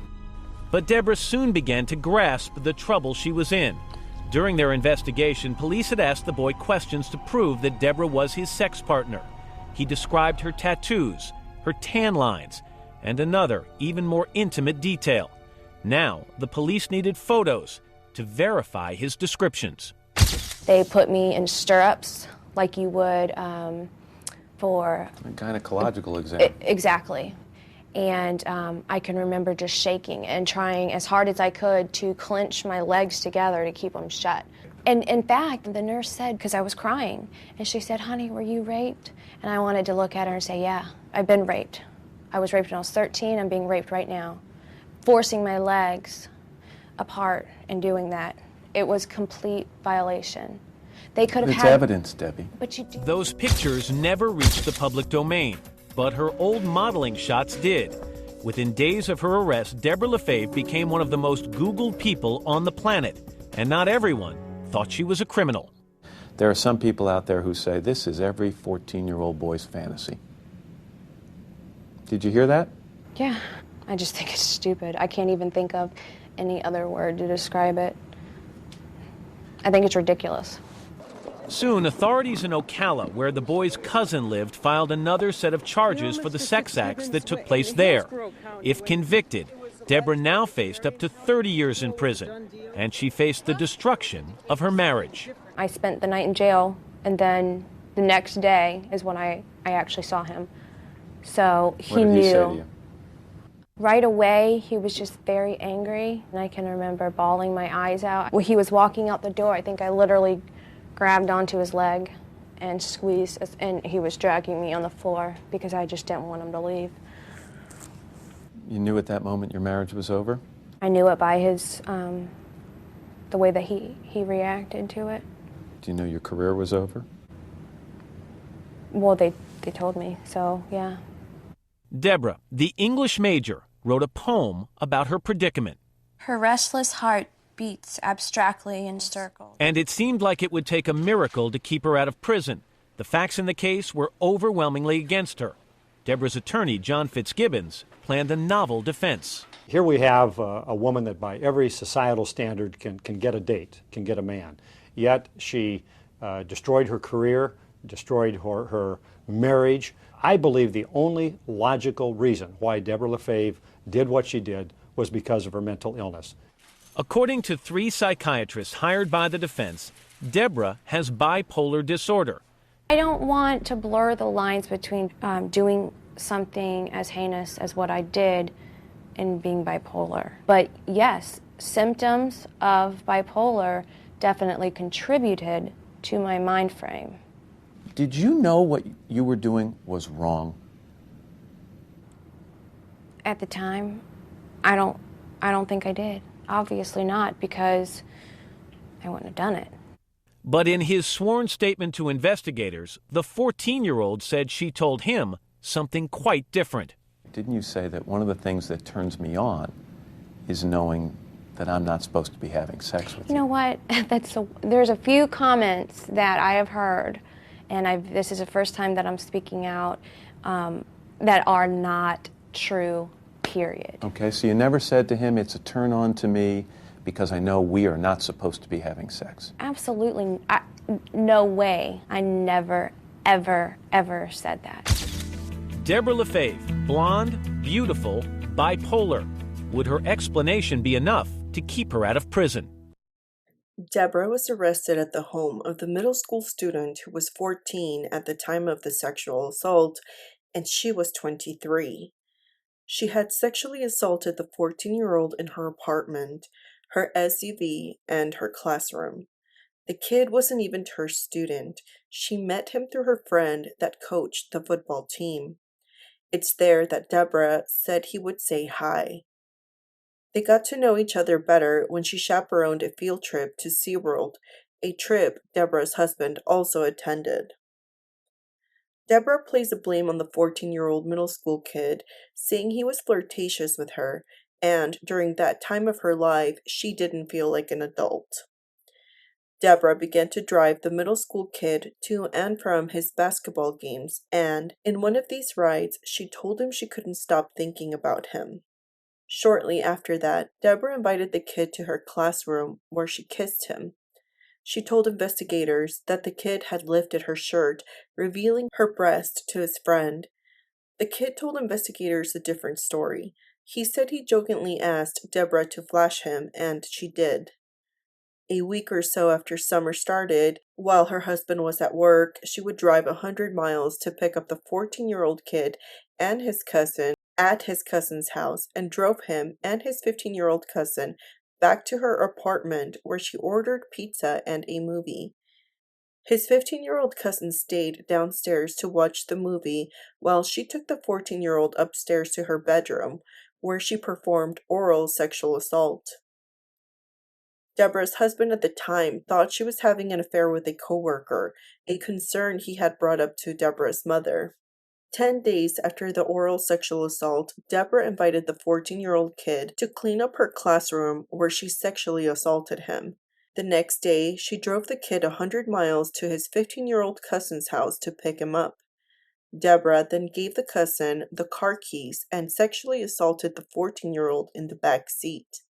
But Debra soon began to grasp the trouble she was in. During their investigation, police had asked the boy questions to prove that Debra was his sex partner. He described her tattoos, her tan lines, and another, even more intimate detail. Now, the police needed photos to verify his descriptions. They put me in stirrups like you would for... A gynecological exam. Exactly. And I can remember just shaking and trying as hard as I could to clench my legs together to keep them shut. And in fact, the nurse said, because I was crying, and she said, "Honey, were you raped?" And I wanted to look at her and say, "Yeah, I've been raped. I was raped when I was 13, I'm being raped right now." Forcing my legs apart and doing that, it was complete violation. They could have It's had... evidence, Debbie. But you do... Those pictures never reached the public domain, but her old modeling shots did. Within days of her arrest, Debra Lafave became one of the most Googled people on the planet, and not everyone thought she was a criminal. There are some people out there who say this is every 14-year-old boy's fantasy. Did you hear that? Yeah, I just think it's stupid. I can't even think of any other word to describe it. I think it's ridiculous. Soon, authorities in Ocala, where the boy's cousin lived, filed another set of charges for the sex acts that took place there. If convicted, Debra now faced up to 30 years in prison, and she faced the destruction of her marriage. I spent the night in jail, and then the next day is when I actually saw him. So he knew. What did he say to you? Right away, he was just very angry, and I can remember bawling my eyes out. When he was walking out the door, I think I literally grabbed onto his leg and squeezed, and he was dragging me on the floor because I just didn't want him to leave. You knew at that moment your marriage was over? I knew it by his, the way that he reacted to it. Do you know your career was over? Well, they told me, so yeah. Debra, the English major, wrote a poem about her predicament. Her restless heart beats abstractly in circles. And it seemed like it would take a miracle to keep her out of prison. The facts in the case were overwhelmingly against her. Debra's attorney, John Fitzgibbons, planned a novel defense. Here we have a woman that by every societal standard can get a date, can get a man. Yet she destroyed her career, destroyed her marriage. I believe the only logical reason why Debra Lafave did what she did was because of her mental illness. According to 3 psychiatrists hired by the defense, Debra has bipolar disorder. I don't want to blur the lines between doing something as heinous as what I did and being bipolar. But yes, symptoms of bipolar definitely contributed to my mind frame. Did you know what you were doing was wrong? At the time, I don't think I did. Obviously not, because I wouldn't have done it. But in his sworn statement to investigators, the 14-year-old said she told him something quite different. Didn't you say that one of the things that turns me on is knowing that I'm not supposed to be having sex with you? You know what? There's a few comments that I have heard, and this is the first time that I'm speaking out, that are not true, period. Okay, so you never said to him, it's a turn on to me because I know we are not supposed to be having sex? Absolutely. No way. I never, ever, ever said that. Debra Lafave, blonde, beautiful, bipolar. Would her explanation be enough to keep her out of prison? Debra was arrested at the home of the middle school student who was 14 at the time of the sexual assault and she was 23. She had sexually assaulted the 14-year-old in her apartment, her SUV, and her classroom. The kid wasn't even her student. She met him through her friend that coached the football team. It's there that Debra said he would say hi. They got to know each other better when she chaperoned a field trip to SeaWorld, a trip Debra's husband also attended. Debra places blame on the 14-year-old middle school kid, saying he was flirtatious with her, and during that time of her life, she didn't feel like an adult. Debra began to drive the middle school kid to and from his basketball games, and in one of these rides, she told him she couldn't stop thinking about him. Shortly after that, Debra invited the kid to her classroom where she kissed him. She told investigators that the kid had lifted her shirt, revealing her breast to his friend. The kid told investigators a different story. He said he jokingly asked Debra to flash him, and she did. A week or so after summer started, while her husband was at work, she would drive 100 miles to pick up the 14-year-old kid and his cousin at his cousin's house and drove him and his 15-year-old cousin back to her apartment where she ordered pizza and a movie. His 15-year-old cousin stayed downstairs to watch the movie while she took the 14-year-old upstairs to her bedroom where she performed oral sexual assault. Debra's husband at the time thought she was having an affair with a coworker, a concern he had brought up to Debra's mother. 10 days after the oral sexual assault, Debra invited the 14-year-old kid to clean up her classroom where she sexually assaulted him. The next day, she drove the kid 100 miles to his 15-year-old cousin's house to pick him up. Debra then gave the cousin the car keys and sexually assaulted the 14-year-old in the back seat.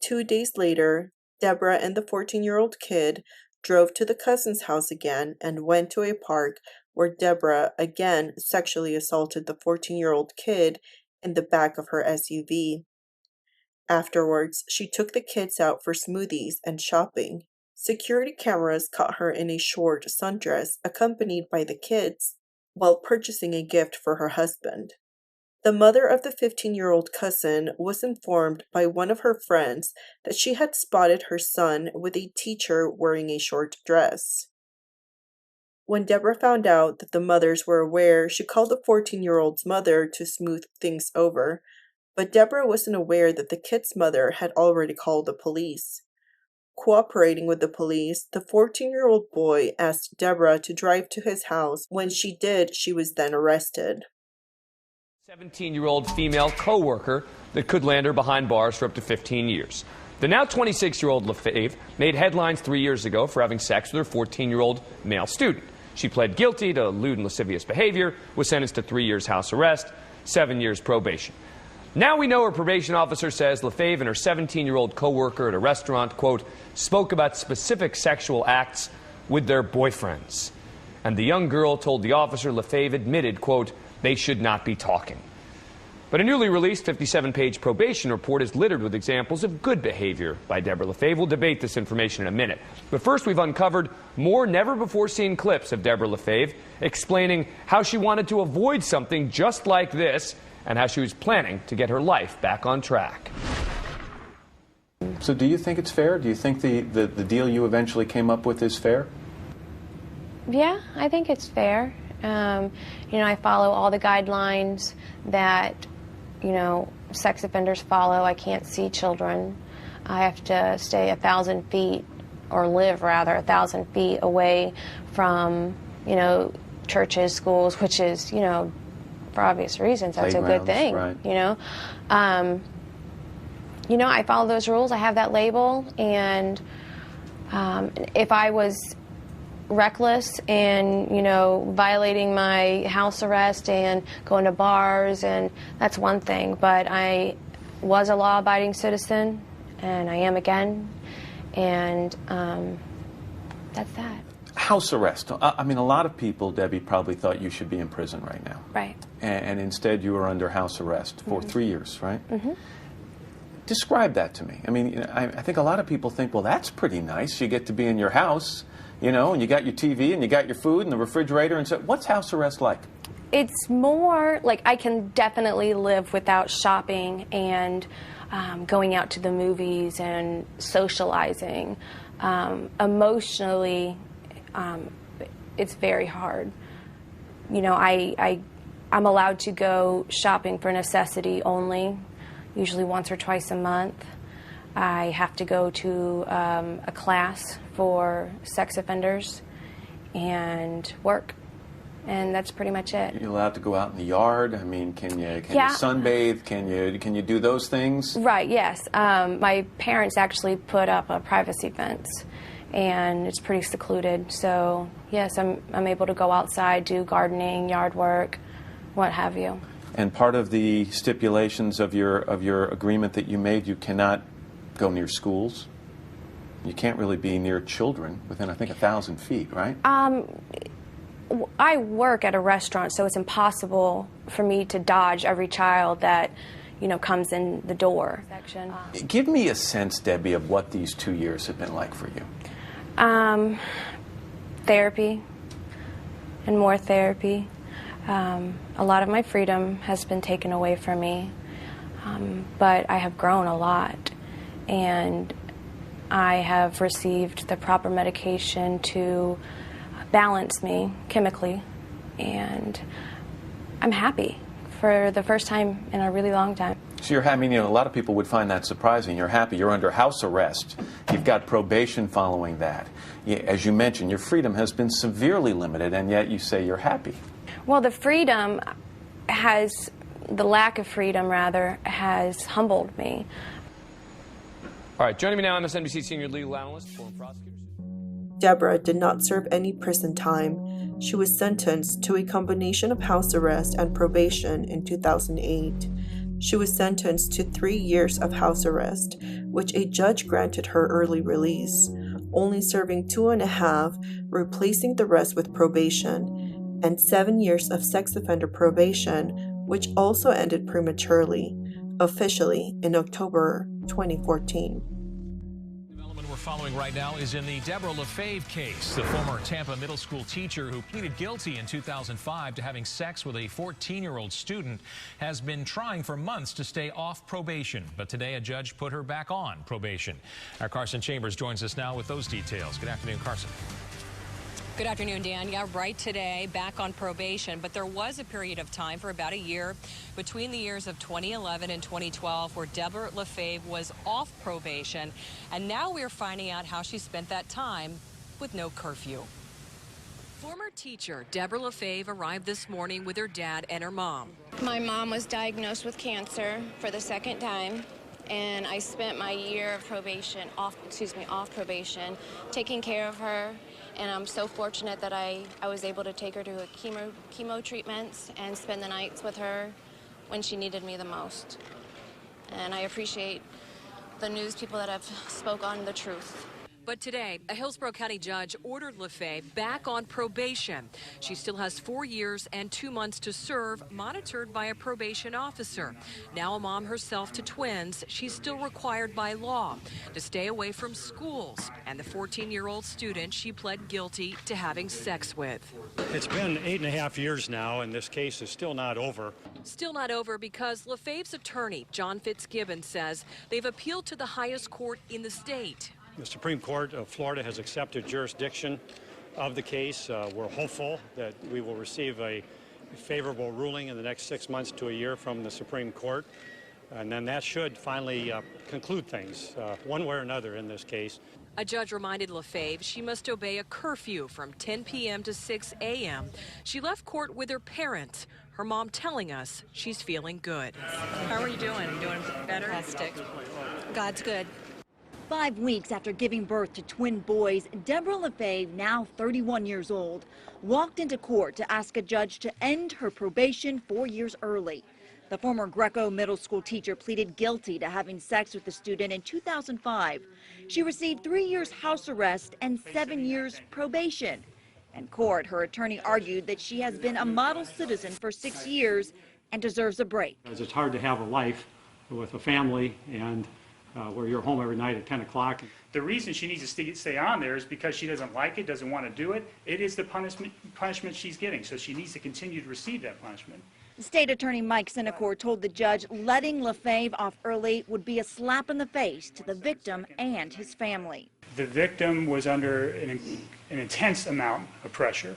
2 days later, Debra and the 14-year-old kid drove to the cousin's house again and went to a park where Debra again sexually assaulted the 14-year-old kid in the back of her SUV. Afterwards, she took the kids out for smoothies and shopping. Security cameras caught her in a short sundress accompanied by the kids while purchasing a gift for her husband. The mother of the 15-year-old cousin was informed by one of her friends that she had spotted her son with a teacher wearing a short dress. When Debra found out that the mothers were aware, she called the 14-year-old's mother to smooth things over, but Debra wasn't aware that the kid's mother had already called the police. Cooperating with the police, the 14-year-old boy asked Debra to drive to his house. When she did, she was then arrested. 17-year-old female coworker that could land her behind bars for up to 15 years. The now 26-year-old Lafave made headlines 3 years ago for having sex with her 14-year-old male student. She pled guilty to lewd and lascivious behavior, was sentenced to 3 years house arrest, 7 years probation. Now we know her probation officer says Lafave and her 17-year-old coworker at a restaurant, quote, spoke about specific sexual acts with their boyfriends. And the young girl told the officer Lafave admitted, quote, they should not be talking. But a newly released 57-page probation report is littered with examples of good behavior by Debra Lafave. We'll debate this information in a minute. But first, we've uncovered more never-before-seen clips of Debra Lafave explaining how she wanted to avoid something just like this and how she was planning to get her life back on track. So do you think it's fair? Do you think the deal you eventually came up with is fair? Yeah, I think it's fair. I follow all the guidelines that, sex offenders follow. I can't see children. I have to stay 1,000 feet, or live rather 1,000 feet away from, churches, schools, which is, for obvious reasons, that's a good thing. Right. I follow those rules. I have that label, and if I was reckless and violating my house arrest and going to bars, and that's one thing, but I was a law-abiding citizen and I am again, and that's that. House arrest. I mean, a lot of people, Debbie, probably thought you should be in prison right now. Right. And instead you were under house arrest for 3 years, right? Mm-hmm. Describe that to me. I mean, I think a lot of people think, well, that's pretty nice. You get to be in your house, you know, and you got your TV and you got your food and the refrigerator. And so, what's house arrest like? It's more like I can definitely live without shopping and going out to the movies and socializing. Emotionally, it's very hard. You know, I'm allowed to go shopping for necessity only, usually once or twice a month. I have to go to a class for sex offenders and work. And that's pretty much it. You're allowed to go out in the yard. I mean, can you sunbathe? Can you do those things? Right. Yes. My parents actually put up a privacy fence, and it's pretty secluded. So yes, I'm able to go outside, do gardening, yard work, what have you. And part of the stipulations of your agreement that you made, you cannot go near schools. You can't really be near children within, I think, 1,000 feet, right? I work at a restaurant, so it's impossible for me to dodge every child that, you know, comes in the door. Give me a sense, Debbie, of what these 2 years have been like for you. Therapy and more therapy. A lot of my freedom has been taken away from me, but I have grown a lot, and I have received the proper medication to balance me chemically, and I'm happy for the first time in a really long time. So you're happy. I mean, you know, a lot of people would find that surprising. You're happy. You're under house arrest. You've got probation following that. As you mentioned, your freedom has been severely limited, and yet you say you're happy. Well, the lack of freedom, rather, has humbled me. All right, joining me now, MSNBC senior legal analyst, former prosecutor. Debra did not serve any prison time. She was sentenced to a combination of house arrest and probation in 2008. She was sentenced to 3 years of house arrest, which a judge granted her early release, only serving 2.5, replacing the rest with probation, and 7 years of sex offender probation, which also ended prematurely, officially in October 2014. We're following right now is in the Debra Lafave case, the former Tampa middle school teacher who pleaded guilty in 2005 to having sex with a 14-year-old student has been trying for months to stay off probation, but today a judge put her back on probation. Our Carson Chambers joins us now with those details. Good afternoon, Carson. Good afternoon, Dan. Yeah, right today, back on probation, but there was a period of time for about a year between the years of 2011 and 2012 where Debra Lafave was off probation, and now we're finding out how she spent that time with no curfew. Former teacher Debra Lafave arrived this morning with her dad and her mom. My mom was diagnosed with cancer for the second time, and I spent my year of probation, off probation, taking care of her. And I'm so fortunate that I was able to take her to a chemo treatments and spend the nights with her when she needed me the most. And I appreciate the news people that have spoke on the truth. But today, a Hillsborough County judge ordered Lafave back on probation. She still has 4 years and 2 months to serve, monitored by a probation officer. Now a mom herself to twins, she's still required by law to stay away from schools and the 14-year-old student she pled guilty to having sex with. It's been 8.5 years now, and this case is still not over. Still not over because Lafave's attorney, John Fitzgibbon, says they've appealed to the highest court in the state. The Supreme Court of Florida has accepted jurisdiction of the case. We're hopeful that we will receive a favorable ruling in the next 6 months to a year from the Supreme Court. And then that should finally conclude things one way or another in this case. A judge reminded Lafave she must obey a curfew from 10 p.m. to 6 a.m. She left court with her parents, her mom telling us she's feeling good. How are you doing? Are you doing better? Fantastic. God's good. 5 weeks after giving birth to twin boys, Debra Lafave, now 31 years old, walked into court to ask a judge to end her probation 4 years early. The former Greco middle school teacher pleaded guilty to having sex with the student in 2005. She received 3 years house arrest and 7 years probation. In court, her attorney argued that she has been a model citizen for 6 years and deserves a break. It's hard to have a life with a family and where you're home every night at 10 o'clock. The reason she needs to stay on there is because she doesn't like it, doesn't want to do it. It is the punishment she's getting, so she needs to continue to receive that punishment. State Attorney Mike Sinecor told the judge letting Lafave off early would be a slap in the face to the victim and his family. The victim was under an intense amount of pressure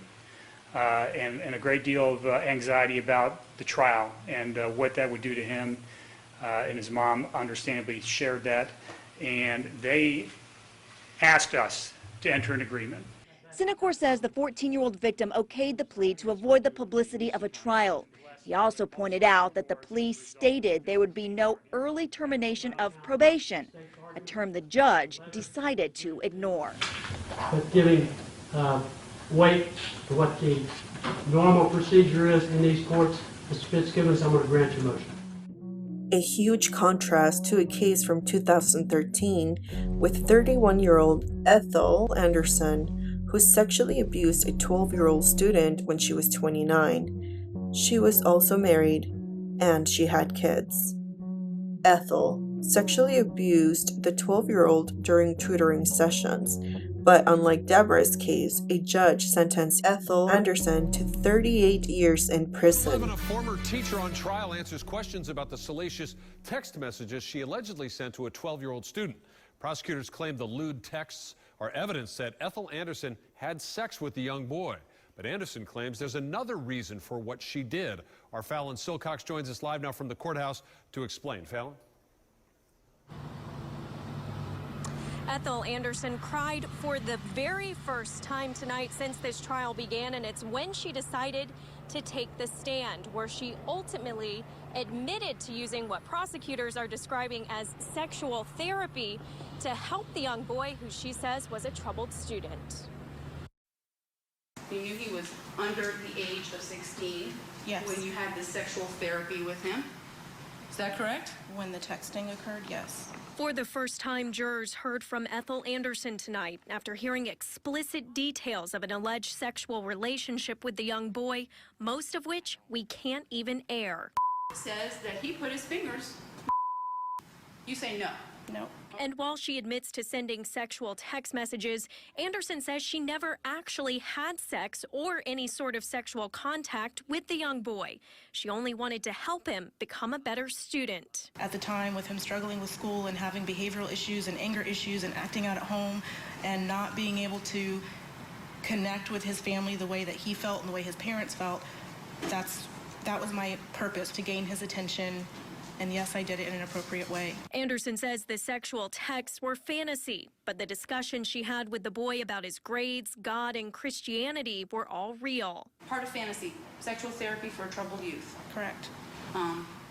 and a great deal of anxiety about the trial and what that would do to him. And his mom understandably shared that, and they asked us to enter an agreement. Sinecor says the 14-year-old victim okayed the plea to avoid the publicity of a trial. He also pointed out that the plea stated there would be no early termination of probation, a term the judge decided to ignore. But giving weight to what the normal procedure is in these courts, Mr. Fitzgibbons, I'm going to grant your motion. A huge contrast to a case from 2013 with 31-year-old Ethel Anderson, who sexually abused a 12-year-old student when she was 29. She was also married, and she had kids. Ethel sexually abused the 12-year-old during tutoring sessions, but unlike Debra's case, a judge sentenced Ethel Anderson to 38 years in prison. A former teacher on trial answers questions about the salacious text messages she allegedly sent to a 12-year-old student. Prosecutors claim the lewd texts are evidence that Ethel Anderson had sex with the young boy. But Anderson claims there's another reason for what she did. Our Fallon Silcox joins us live now from the courthouse to explain. Fallon? Ethel Anderson cried for the very first time tonight since this trial began, and it's when she decided to take the stand, where she ultimately admitted to using what prosecutors are describing as sexual therapy to help the young boy who she says was a troubled student. You knew he was under the age of 16 Yes. when you had this sexual therapy with him. Is that correct? When the texting occurred, yes. For the first time, jurors heard from Ethel Anderson tonight after hearing explicit details of an alleged sexual relationship with the young boy, most of which we can't even air. Says that he put his fingers. You say no. No. And while she admits to sending sexual text messages, Anderson says she never actually had sex or any sort of sexual contact with the young boy. She only wanted to help him become a better student. At the time, with him struggling with school and having behavioral issues and anger issues and acting out at home and not being able to connect with his family the way that he felt and the way his parents felt, that was my purpose, to gain his attention. And yes, I did it in an appropriate way. Anderson says the sexual texts were fantasy, but the discussions she had with the boy about his grades, God, and Christianity were all real. Part of fantasy, sexual therapy for a troubled youth. Correct.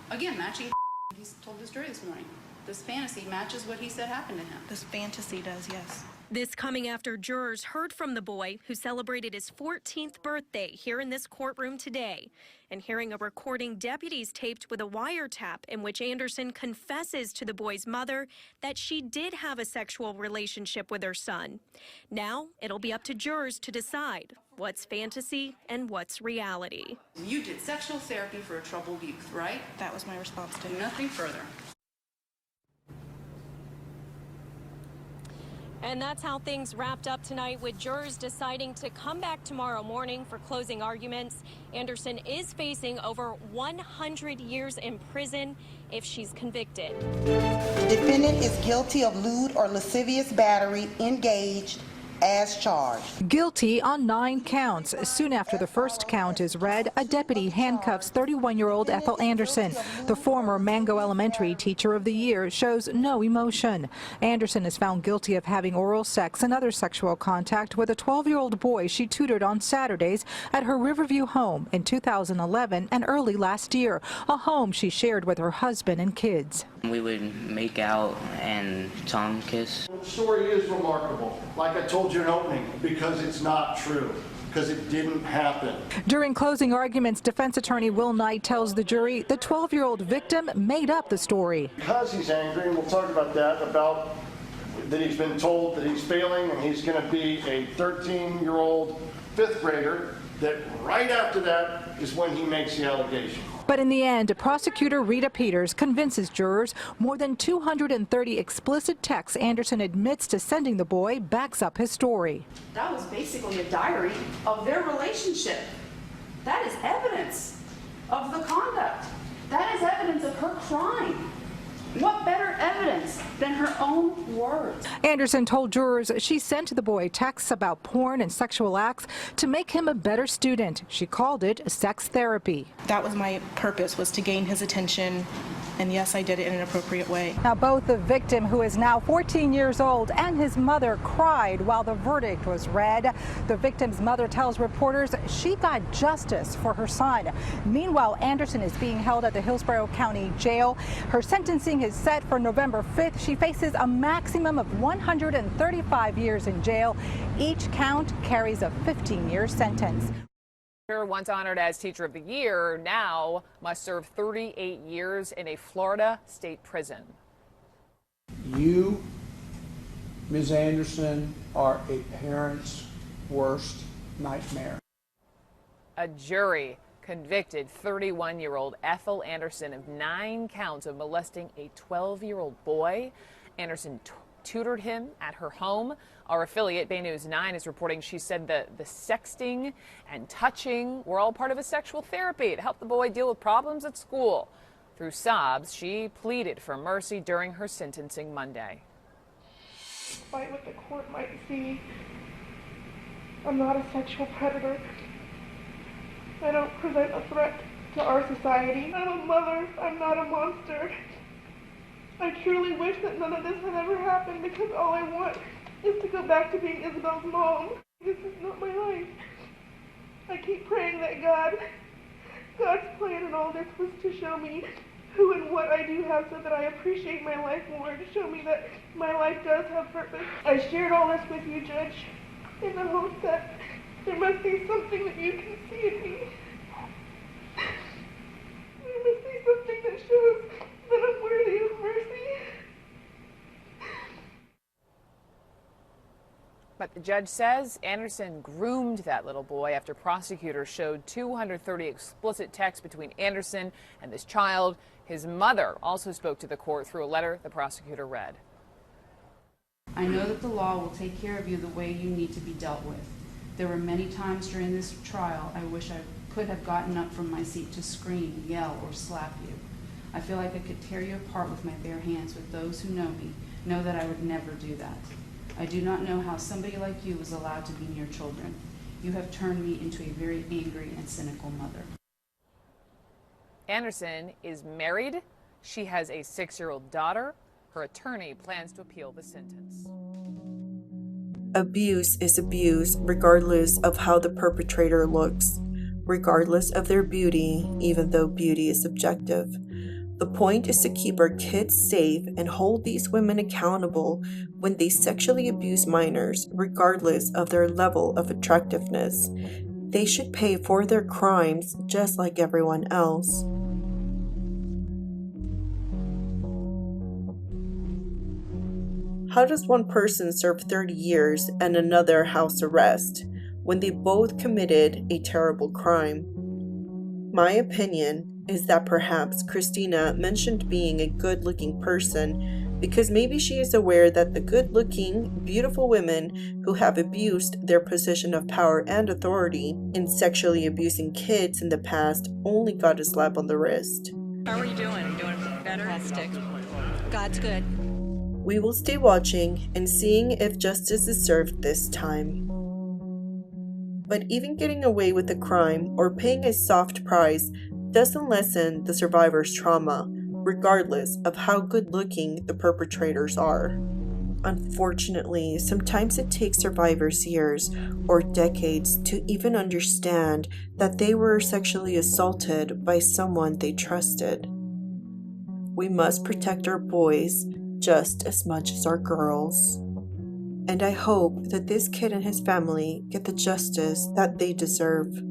Again, matching. He's told the story this morning. This fantasy matches what he said happened to him. This fantasy does, yes. This coming after jurors heard from the boy who celebrated his 14th birthday here in this courtroom today, and hearing a recording deputies taped with a wiretap in which Anderson confesses to the boy's mother that she did have a sexual relationship with her son. Now it'll be up to jurors to decide what's fantasy and what's reality. You did sexual therapy for a troubled youth, right? That was my response to it. Nothing further. And that's how things wrapped up tonight, with jurors deciding to come back tomorrow morning for closing arguments. Anderson is facing over 100 years in prison if she's convicted. The defendant is guilty of lewd or lascivious battery engaged as charged. Guilty on 9 counts. Soon after the first count is read, a deputy handcuffs 31-year-old Ethel Anderson. The former Mango Elementary Teacher of the Year shows no emotion. Anderson is found guilty of having oral sex and other sexual contact with a 12-year-old boy she tutored on Saturdays at her Riverview home in 2011 and early last year, a home she shared with her husband and kids. We would make out and tongue kiss. The story is remarkable, like I told you in opening, because it's not true, because it didn't happen. During closing arguments, defense attorney Will Knight tells the jury the 12-year-old victim made up the story. Because he's angry, and we'll talk about that he's been told that he's failing and he's going to be a 13-year-old fifth grader, that right after that is when he makes the allegation. But in the end, prosecutor Rita Peters convinces jurors more than 230 explicit texts Anderson admits to sending the boy backs up his story. That was basically a diary of their relationship. That is evidence of the conduct. That is evidence of her crime. What better evidence than her own words? Anderson told jurors she sent the boy texts about porn and sexual acts to make him a better student. She called it sex therapy. That was my purpose, was to gain his attention. And yes, I did it in an appropriate way. Now, both the victim, who is now 14 years old, and his mother cried while the verdict was read. The victim's mother tells reporters she got justice for her son. Meanwhile, Anderson is being held at the Hillsborough County Jail. Her sentencing is set for November 5th. She faces a maximum of 135 years in jail. Each count carries a 15-year sentence. Once honored as Teacher of the Year, now must serve 38 years in a Florida state prison. You, Ms. Anderson, are a parent's worst nightmare. A jury convicted 31-year-old Ethel Anderson of 9 counts of molesting a 12-year-old boy. Anderson tutored him at her home. Our affiliate, Bay News 9, is reporting she said the sexting and touching were all part of a sexual therapy to help the boy deal with problems at school. Through sobs, she pleaded for mercy during her sentencing Monday. Despite what the court might see, I'm not a sexual predator. I don't present a threat to our society. I'm a mother. I'm not a monster. I truly wish that none of this had ever happened, because all I want is to go back to being Isabel's mom. This is not my life. I keep praying that God's plan in all this was to show me who and what I do have, so that I appreciate my life more, to show me that my life does have purpose. I shared all this with you, Judge, in the hope that there must be something that you can see in me. There must be something that shows that I'm worthy of mercy. But the judge says Anderson groomed that little boy after prosecutors showed 230 explicit texts between Anderson and this child. His mother also spoke to the court through a letter the prosecutor read. I know that the law will take care of you the way you need to be dealt with. There were many times during this trial I wish I could have gotten up from my seat to scream, yell, or slap you. I feel like I could tear you apart with my bare hands, but those who know me know that I would never do that. I do not know how somebody like you was allowed to be near children. You have turned me into a very angry and cynical mother. Anderson is married. She has a 6-year-old daughter. Her attorney plans to appeal the sentence. Abuse is abuse regardless of how the perpetrator looks, regardless of their beauty, even though beauty is subjective. The point is to keep our kids safe and hold these women accountable when they sexually abuse minors, regardless of their level of attractiveness. They should pay for their crimes just like everyone else. How does one person serve 30 years and another house arrest when they both committed a terrible crime? My opinion is that perhaps Christina mentioned being a good-looking person because maybe she is aware that the good-looking, beautiful women who have abused their position of power and authority in sexually abusing kids in the past only got a slap on the wrist. How are you doing? Are you doing better? Fantastic. God's good. We will stay watching and seeing if justice is served this time. But even getting away with a crime or paying a soft price doesn't lessen the survivor's trauma, regardless of how good-looking the perpetrators are. Unfortunately, sometimes it takes survivors years or decades to even understand that they were sexually assaulted by someone they trusted. We must protect our boys just as much as our girls. And I hope that this kid and his family get the justice that they deserve.